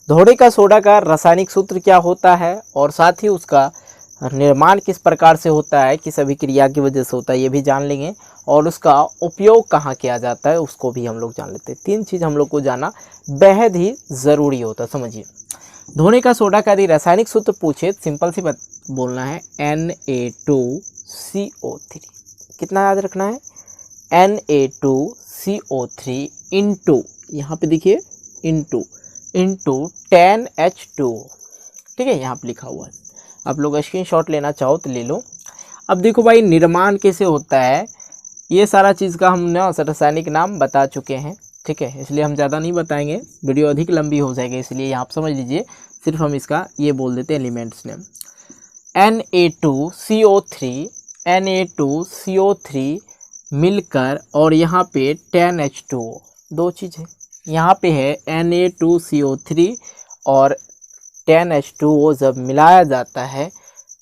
धोने का सोडा का रासायनिक सूत्र क्या होता है, और साथ ही उसका निर्माण किस प्रकार से होता है, किस अभिक्रिया की वजह से होता है, ये भी जान लेंगे। और उसका उपयोग कहाँ किया जाता है, उसको भी हम लोग जान लेते हैं। 3 चीज़ हम लोग को जाना बेहद ही ज़रूरी होता है। समझिए, धोने का सोडा का यदि रासायनिक सूत्र पूछे, सिंपल सी बात बोलना है, Na2CO3। कितना याद रखना है, Na2CO3 इंटू, यहाँ पे देखिए इंटू 10H2O, ठीक है, यहाँ पे लिखा हुआ है। आप लोग स्क्रीनशॉट लेना चाहो तो ले लो। अब देखो भाई, निर्माण कैसे होता है, ये सारा चीज़ का हम रासायनिक नाम बता चुके हैं, ठीक है, इसलिए हम ज़्यादा नहीं बताएंगे, वीडियो अधिक लंबी हो जाएगी, इसलिए यहाँ आप समझ लीजिए। सिर्फ हम इसका ये बोल देते हैं एलिमेंट्स नेम। Na2CO3 मिलकर, और यहाँ पे 10H2O, 2 चीज़ है। यहाँ पे है Na2CO3 और 10H2O जब मिलाया जाता है,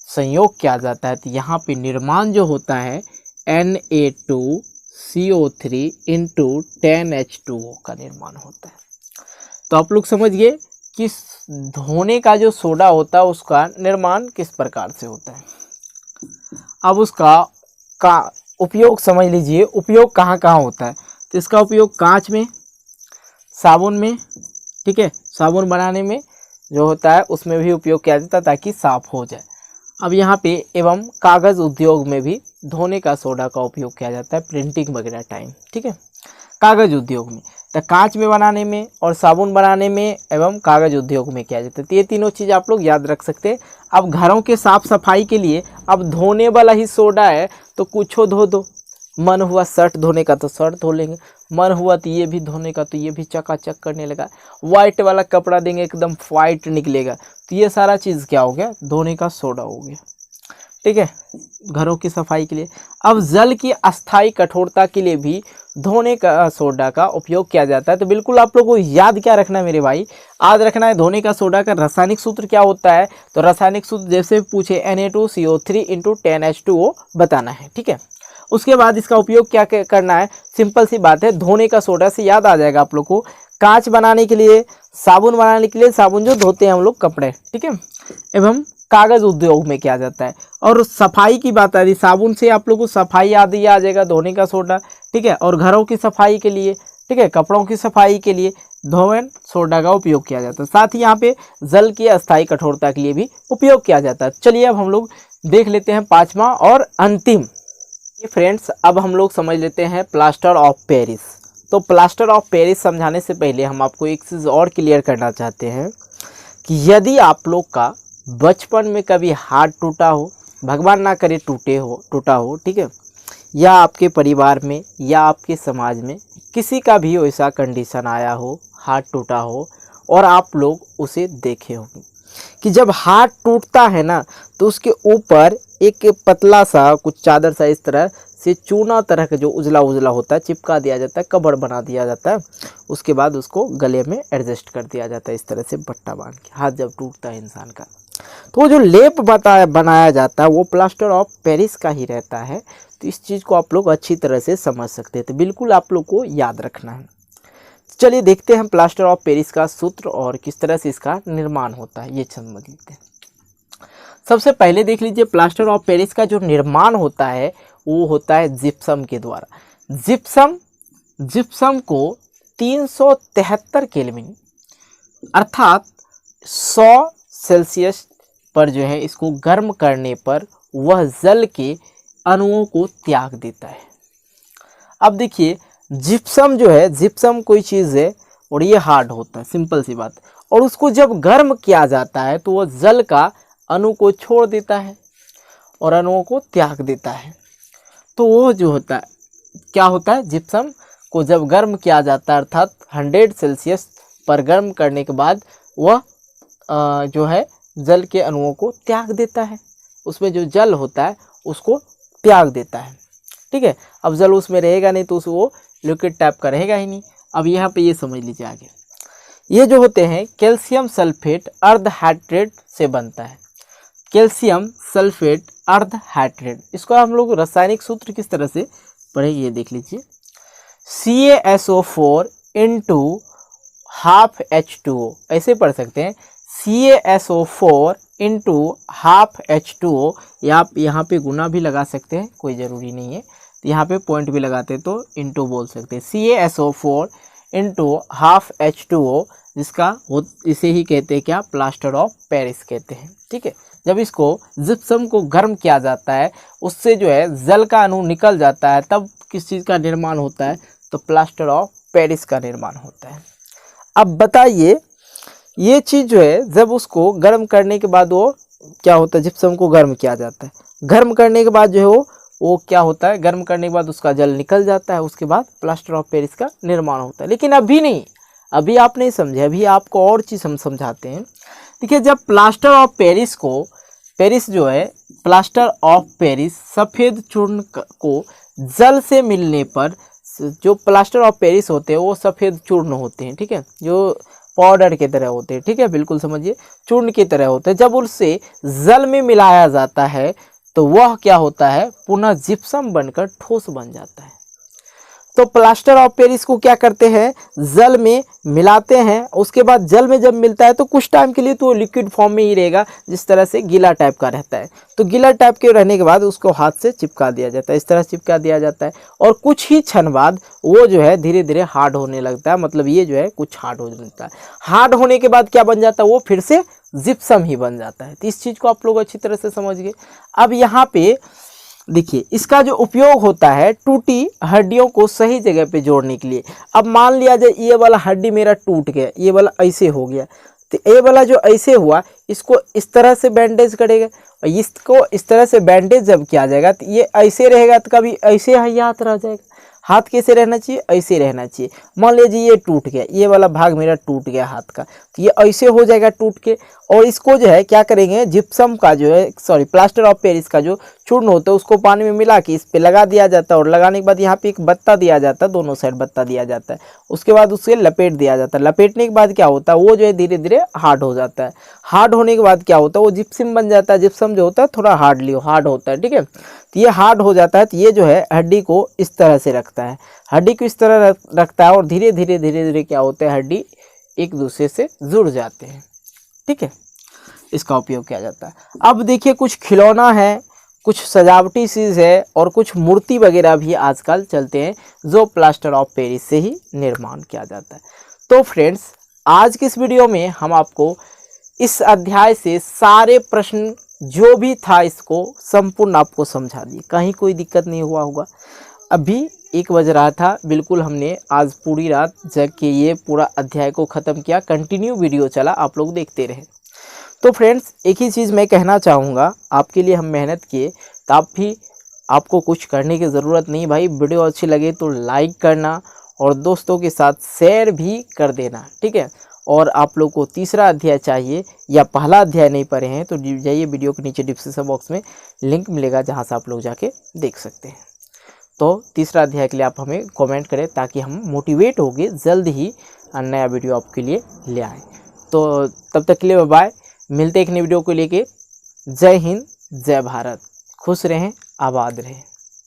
संयोग किया जाता है, तो यहाँ पे निर्माण जो होता है Na2CO3 इंटू 10H2O का निर्माण होता है। तो आप लोग समझ गए कि धोने का जो सोडा होता है उसका निर्माण किस प्रकार से होता है। अब उसका उपयोग समझ लीजिए, उपयोग कहाँ कहाँ होता है। तो इसका उपयोग कांच में, साबुन में, ठीक है, साबुन बनाने में जो होता है उसमें भी उपयोग किया जाता है ताकि साफ हो जाए। अब यहाँ पे एवं कागज़ उद्योग में भी धोने का सोडा का उपयोग किया जाता है, प्रिंटिंग वगैरह टाइम, ठीक है, कागज़ उद्योग में। तो कांच में बनाने में और साबुन बनाने में एवं कागज़ उद्योग में किया जाता है। तो ये तीनों चीज़ आप लोग याद रख सकते हैं। अब घरों के साफ़ सफाई के लिए, अब धोने वाला ही सोडा है तो कुछ धो दो, मन हुआ शर्ट धोने का तो शर्ट धो लेंगे, मन हुआ तो ये भी धोने का तो ये भी चकाचक करने लगा, वाइट वाला कपड़ा देंगे एकदम वाइट निकलेगा, तो ये सारा चीज़ क्या हो गया, धोने का सोडा हो गया, ठीक है, घरों की सफाई के लिए। अब जल की अस्थायी कठोरता के लिए भी धोने का सोडा का उपयोग किया जाता है। तो बिल्कुल आप लोगों को याद क्या रखना है मेरे भाई, याद रखना है धोने का सोडा का रासायनिक सूत्र क्या होता है। तो रासायनिक सूत्र जैसे पूछे Na2CO3 इंटू 10H2O बताना है, ठीक है। उसके बाद इसका उपयोग क्या करना है, सिंपल सी बात है, धोने का सोडा से याद आ जाएगा आप लोग को, कांच बनाने के लिए, साबुन बनाने के लिए, साबुन जो धोते हैं हम लोग कपड़े, ठीक है, एवं कागज़ उद्योग में किया जाता है। और सफाई की बात आ रही, साबुन से आप लोग को सफाई याद ही आ जाएगा, धोने का सोडा, ठीक है। और घरों की सफाई के लिए, ठीक है, कपड़ों की सफाई के लिए धोवन सोडा का उपयोग किया जाता है। साथ ही यहाँ पे जल की अस्थायी कठोरता के लिए भी उपयोग किया जाता है। चलिए अब हम लोग देख लेते हैं 5वां और अंतिम। ये फ्रेंड्स, अब हम लोग समझ लेते हैं प्लास्टर ऑफ पेरिस। तो प्लास्टर ऑफ पेरिस समझाने से पहले हम आपको एक चीज़ और क्लियर करना चाहते हैं कि यदि आप लोग का बचपन में कभी हाथ टूटा हो, भगवान ना करे टूटा हो, ठीक है, या आपके परिवार में या आपके समाज में किसी का भी ऐसा कंडीशन आया हो, हाथ टूटा हो और आप लोग उसे देखे होंगे, कि जब हाथ टूटता है ना तो उसके ऊपर एक पतला सा कुछ चादर सा इस तरह से चूना तरह का जो उजला उजला होता है चिपका दिया जाता है, कवर बना दिया जाता है। उसके बाद उसको गले में एडजस्ट कर दिया जाता है इस तरह से बट्टा बांध के, हाथ जब टूटता है इंसान का। तो वो जो लेप बनाया जाता है वो प्लास्टर ऑफ पेरिस का ही रहता है। तो इस चीज़ को आप लोग अच्छी तरह से समझ सकते हैं, तो बिल्कुल आप लोग को याद रखना है। चलिए देखते हैं प्लास्टर ऑफ पेरिस का सूत्र और किस तरह से इसका निर्माण होता है, ये समझ लेते हैं। सबसे पहले देख लीजिए, प्लास्टर ऑफ पेरिस का जो निर्माण होता है वो होता है जिप्सम के द्वारा। जिप्सम को 373 केल्विन अर्थात 100 सेल्सियस पर जो है इसको गर्म करने पर वह जल के अणुओं को त्याग देता है। अब देखिए, जिप्सम जो है, जिप्सम कोई चीज़ है और ये हार्ड होता है, सिंपल सी बात, और उसको जब गर्म किया जाता है तो वह जल का अणु को छोड़ देता है और अणुओं को त्याग देता है। तो वो जो होता है, क्या होता है, जिप्सम को जब गर्म किया जाता है अर्थात 100 सेल्सियस पर गर्म करने के बाद वह जो है जल के अणुओं को त्याग देता है, उसमें जो जल होता है उसको त्याग देता है। ठीक है, अब जल उसमें रहेगा नहीं तो वो लिक्विड टाइप का रहेगा ही नहीं। अब यहाँ पे ये समझ लीजिए आगे, ये जो होते हैं कैल्शियम सल्फेट अर्ध हाइड्रेट से बनता है। कैल्शियम सल्फेट अर्ध हाइड्रेट, इसको हम लोग रासायनिक सूत्र किस तरह से पढ़ेंगे ये देख लीजिए। CaSO4 इंटू हाफ H2O, ऐसे पढ़ सकते हैं, CaSO4 इंटू हाफ H2O, या आप यहाँ पे गुना भी लगा सकते हैं, कोई ज़रूरी नहीं है, तो यहाँ पे पॉइंट भी लगाते तो इंटू बोल सकते हैं। CaSO4 इंटू हाफ H2O, जिसका इसे ही कहते हैं क्या, प्लास्टर ऑफ पेरिस कहते हैं। ठीक है, जब इसको जिप्सम को गर्म किया जाता है उससे जो है जल का अणु निकल जाता है, तब किस चीज़ का निर्माण होता है, तो प्लास्टर ऑफ पेरिस का निर्माण होता है। अब बताइए, ये चीज़ जो है जब उसको गर्म करने के बाद वो क्या होता है, जिप्सम को गर्म किया जाता है, गर्म करने के बाद जो है वो क्या होता है, गर्म करने के बाद उसका जल निकल जाता है, उसके बाद प्लास्टर ऑफ पेरिस का निर्माण होता है। लेकिन अभी नहीं, अभी आप नहीं समझे, अभी आपको और चीज़ हम समझाते हैं। देखिए, जब प्लास्टर ऑफ पेरिस को, पेरिस जो है, प्लास्टर ऑफ पेरिस सफ़ेद चूर्ण को जल से मिलने पर, जो प्लास्टर ऑफ पेरिस होते हैं वो सफ़ेद चूर्ण होते हैं। ठीक है, जो पाउडर की तरह होते हैं। ठीक है, बिल्कुल समझिए, चूर्ण की तरह होते हैं। जब उससे जल में मिलाया जाता है तो वह क्या होता है, पुनः जिप्सम बनकर ठोस बन जाता है। तो प्लास्टर ऑफ पेरिस को क्या करते हैं, जल में मिलाते हैं, उसके बाद जल में जब मिलता है तो कुछ टाइम के लिए तो लिक्विड फॉर्म में ही रहेगा, जिस तरह से गीला टाइप का रहता है। तो गीला टाइप के रहने के बाद उसको हाथ से चिपका दिया जाता है, इस तरह चिपका दिया जाता है, और कुछ ही क्षण बाद वो जो है धीरे धीरे हार्ड होने लगता है। मतलब ये जो है कुछ हार्ड हो जाता है। हार्ड होने के बाद क्या बन जाता है, वो फिर से जिप्सम ही बन जाता है। तो इस चीज़ को आप लोग अच्छी तरह से समझ गए। अब यहाँ पे देखिए, इसका जो उपयोग होता है टूटी हड्डियों को सही जगह पे जोड़ने के लिए। अब मान लिया जाए ये वाला हड्डी मेरा टूट गया, ये वाला ऐसे हो गया, तो ये वाला जो ऐसे हुआ इसको इस तरह से बैंडेज करेगा, और इसको इस तरह से बैंडेज जब किया जाएगा तो ये ऐसे रहेगा, तो कभी ऐसे हाथ रह जाएगा। हाथ कैसे रहना चाहिए, ऐसे रहना चाहिए। मान लीजिए ये टूट गया, ये वाला भाग मेरा टूट गया हाथ का, तो ये ऐसे हो जाएगा टूट के, और इसको जो है क्या करेंगे, जिप्सम का जो है, सॉरी, प्लास्टर ऑफ पेरिस का जो चूर्ण होता है उसको पानी में मिला के इस पे लगा दिया जाता है, और लगाने के बाद यहाँ पे एक बत्ता दिया जाता है, दोनों साइड बत्ता दिया जाता है। उसके बाद उसे लपेट दिया जाता है। लपेटने के बाद क्या होता है, वो जो है धीरे धीरे हार्ड हो जाता है। हार्ड होने के बाद क्या होता है, वो जिप्सम बन जाता है। जिप्सम जो होता है थोड़ा हार्ड होता है। ठीक है, तो ये हार्ड हो जाता है, तो ये जो है हड्डी को इस तरह से रखता है, हड्डी को इस तरह रखता है, और धीरे धीरे क्या होता है, हड्डी एक दूसरे से जुड़ जाते हैं। ठीक है, इसका उपयोग किया जाता है। अब देखिए, कुछ खिलौना है, कुछ सजावटी चीज़ है, और कुछ मूर्ति वगैरह भी आजकल चलते हैं जो प्लास्टर ऑफ पेरिस से ही निर्माण किया जाता है। तो फ्रेंड्स, आज की इस वीडियो में हम आपको इस अध्याय से सारे प्रश्न जो भी था इसको संपूर्ण आपको समझा दिए, कहीं कोई दिक्कत नहीं हुआ होगा। अभी 1 बज रहा था, बिल्कुल हमने आज पूरी रात जग के ये पूरा अध्याय को ख़त्म किया। कंटिन्यू वीडियो चला, आप लोग देखते रहे। तो फ्रेंड्स, एक ही चीज़ मैं कहना चाहूँगा, आपके लिए हम मेहनत किए, तो आप भी, आपको कुछ करने की ज़रूरत नहीं भाई। वीडियो अच्छी लगे तो लाइक करना और दोस्तों के साथ शेयर भी कर देना। ठीक है, और आप लोग को तीसरा अध्याय चाहिए या पहला अध्याय नहीं पढ़े हैं तो जाइए वीडियो के नीचे डिस्क्रिप्शन बॉक्स में लिंक मिलेगा जहां से आप लोग जाके देख सकते हैं। तो तीसरा अध्याय के लिए आप हमें कमेंट करें ताकि हम मोटिवेट होके जल्द ही नया वीडियो आपके लिए ले आएँ। तो तब तक के लिए बाय, मिलते एक नई वीडियो को लेके। जय हिंद, जय भारत, खुश रहें, आबाद रहें।